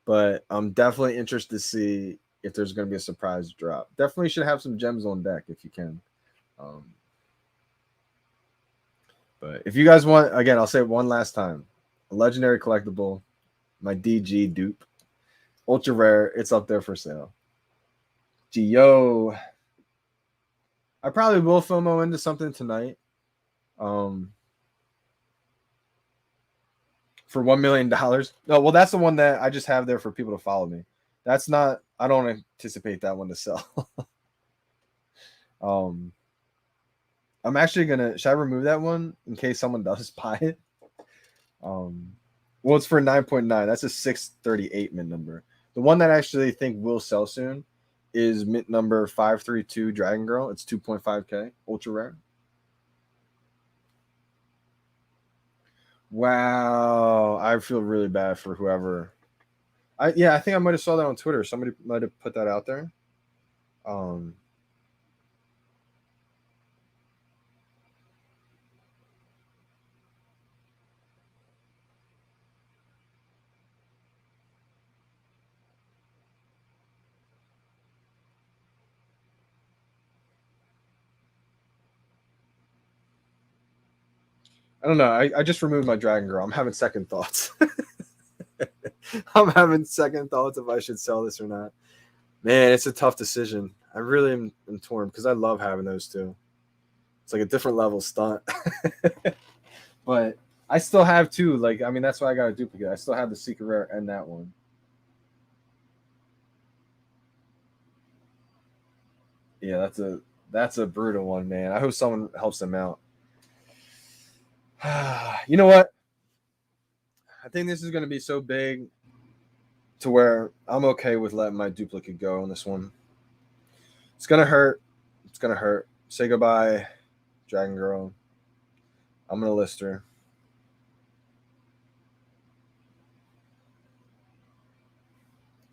but I'm definitely interested to see if there's going to be a surprise drop. Definitely should have some gems on deck if you can. But if you guys want, again, I'll say it one last time. A legendary collectible, my DG dupe. Ultra rare. It's up there for sale. Yo. I probably will FOMO into something tonight. For $1 million. No, well, that's the one that I just have there for people to follow me. That's not, I don't anticipate that one to sell. I'm actually gonna, should I remove that one in case someone does buy it? Well, it's for 9.9. That's a 638 mint number. The one that I actually think will sell soon is mint number 532 Dragon Girl. It's 2.5K, ultra rare. Wow, I feel really bad for whoever. I think I might have saw that on Twitter. Somebody might have put that out there. I don't know. I just removed my Dragon Girl. I'm having second thoughts. I'm having second thoughts if I should sell this or not. Man, it's a tough decision. I really am torn because I love having those two. It's like a different level stunt. But I still have two. Like, I mean, that's why I got a duplicate. I still have the secret rare and that one. Yeah, that's a brutal one, man. I hope someone helps them out. You know what? I think this is going to be so big to where I'm okay with letting my duplicate go on this one. It's going to hurt. It's going to hurt. Say goodbye, Dragon Girl. I'm going to list her.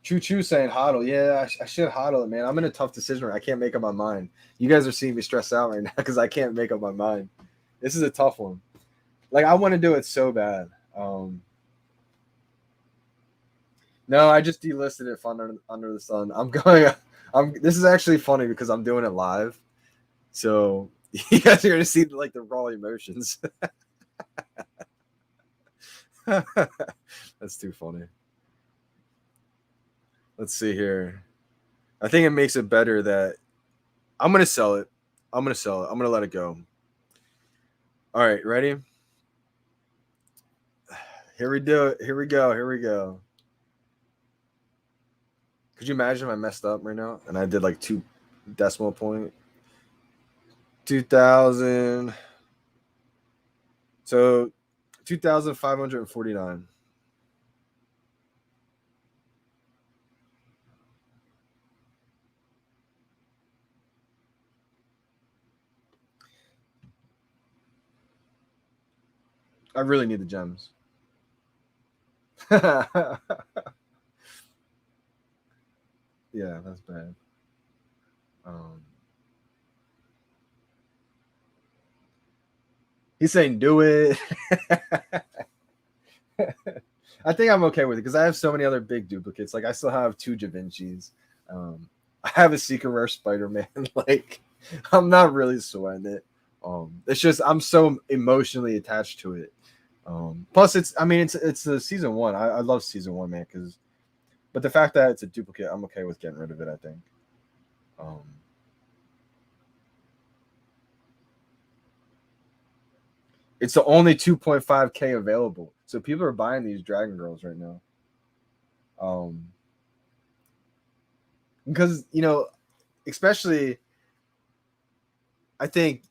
Choo Choo saying hodl. Yeah, I should hodl it, man. I'm in a tough decision. I can't make up my mind. You guys are seeing me stressed out right now because I can't make up my mind. This is a tough one. Like, I want to do it so bad. No, I just delisted it from under the sun. This is actually funny because I'm doing it live. So you guys are gonna see like the raw emotions. That's too funny. Let's see here. I think it makes it better that I'm gonna sell it. I'm gonna let it go. All right, ready? Here we do it. Here we go. Could you imagine if I messed up right now and I did like 2 decimal point? 2,000. So 2,549. I really need the gems. Yeah, that's bad. He's saying do it. I think I'm okay with it because I have so many other big duplicates. Like I still have 2 Da Vinci's. I have a secret rare Spider-Man. Like I'm not really sweating it. It's just I'm so emotionally attached to it. Plus it's the season 1. I love season 1, man, because But the fact that it's a duplicate, I'm okay with getting rid of it, I think. It's the only 2.5K available. So people are buying these Dragon Girls right now. Because, you know, especially, I think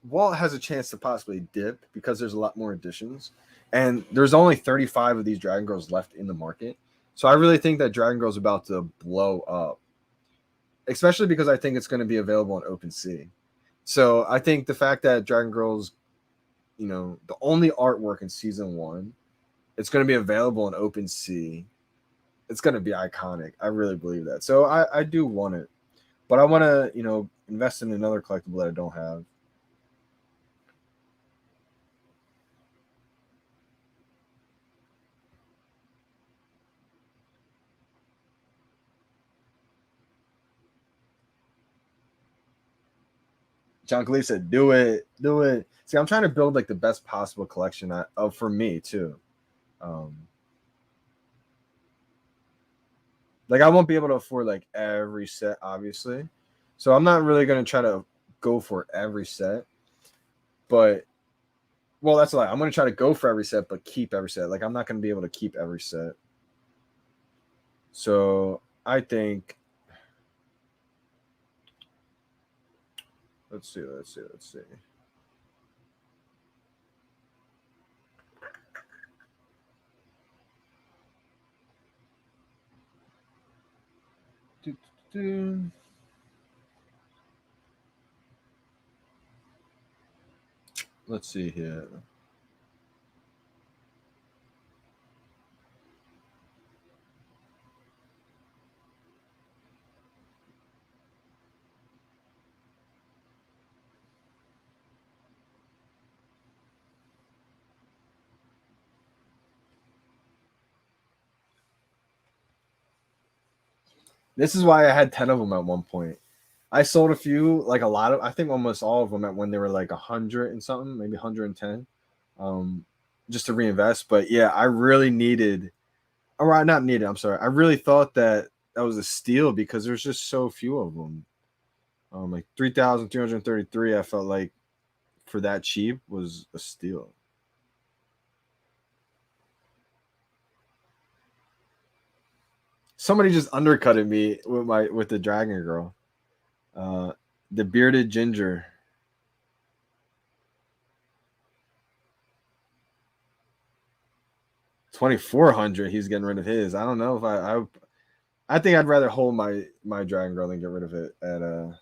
Walt has a chance to possibly dip because there's a lot more editions. And there's only 35 of these Dragon Girls left in the market. So I really think that Dragon Girl's about to blow up. Especially because I think it's going to be available on OpenSea. So I think the fact that Dragon Girl's, you know, the only artwork in season 1, it's going to be available on OpenSea. It's going to be iconic. I really believe that. So I do want it. But I want to, you know, invest in another collectible that I don't have. John Cleese said, "Do it, do it." See, I'm trying to build like the best possible collection for me too. Like I won't be able to afford like every set, obviously. So I'm not really gonna try to go for every set. But well, that's a lie. I'm gonna try to go for every set, but keep every set. Like I'm not gonna be able to keep every set. So I think let's see. Let's see here. This is why I had 10 of them at one point. I sold a few, like a lot of, I think almost all of them at when they were like 100 and something, maybe 110, just to reinvest. But yeah, I really needed, or not needed, I'm sorry. I really thought that was a steal because there's just so few of them. Like 3,333, I felt like for that cheap was a steal. Somebody just undercutted me with the Dragon Girl. The bearded ginger. 2,400. He's getting rid of his. I don't know if I think I'd rather hold my Dragon Girl than get rid of it at a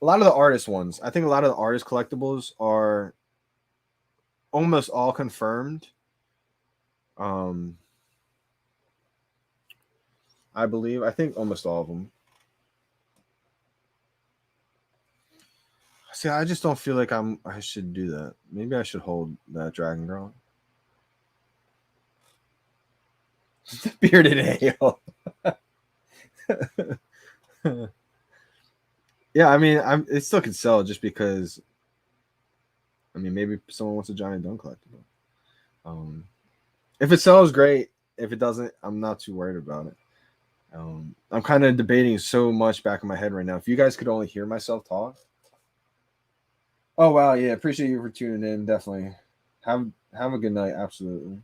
lot of the artist ones. I think a lot of the artist collectibles are almost all confirmed. I believe. I think almost all of them. See, I just don't feel like I should do that. Maybe I should hold that Dragon Girl. Bearded ale. Yeah, I mean, it still could sell just because. I mean, maybe someone wants a Johnny Dunn collectible. If it sells, great. If it doesn't, I'm not too worried about it. I'm kind of debating so much back in my head right now. If you guys could only hear myself talk. Oh wow, yeah, appreciate you for tuning in. Definitely. Have a good night. Absolutely.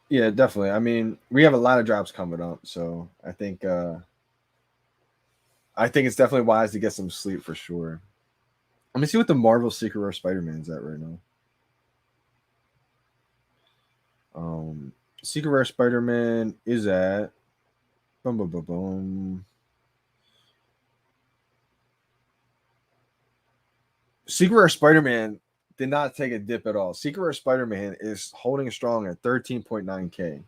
Yeah, definitely. I mean, we have a lot of drops coming up, so I think it's definitely wise to get some sleep for sure. Let me see what the Marvel Secret Rare Spider-Man's at right now. Secret Rare Spider-Man is at boom boom boom boom. Secret Rare Spider-Man did not take a dip at all. Secret Rare Spider-Man is holding strong at 13.9K.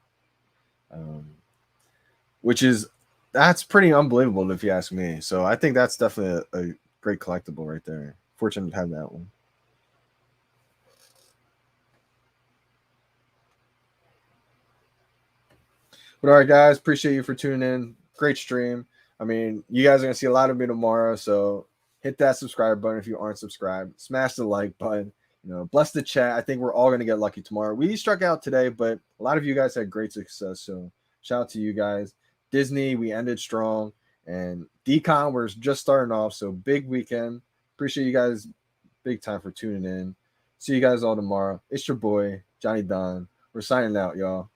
Which is that's pretty unbelievable if you ask me. So I think that's definitely a great collectible right there. Fortunate to have that one. But all right, guys, appreciate you for tuning in. Great stream. I mean, you guys are gonna see a lot of me tomorrow, so hit that subscribe button if you aren't subscribed. Smash the like button. bless the chat. I think we're all going to get lucky tomorrow. We struck out today, but a lot of you guys had great success. So shout out to you guys. Disney, we ended strong. And Decon, we're just starting off. So big weekend. Appreciate you guys big time for tuning in. See you guys all tomorrow. It's your boy, Johnny Dunn. We're signing out, y'all.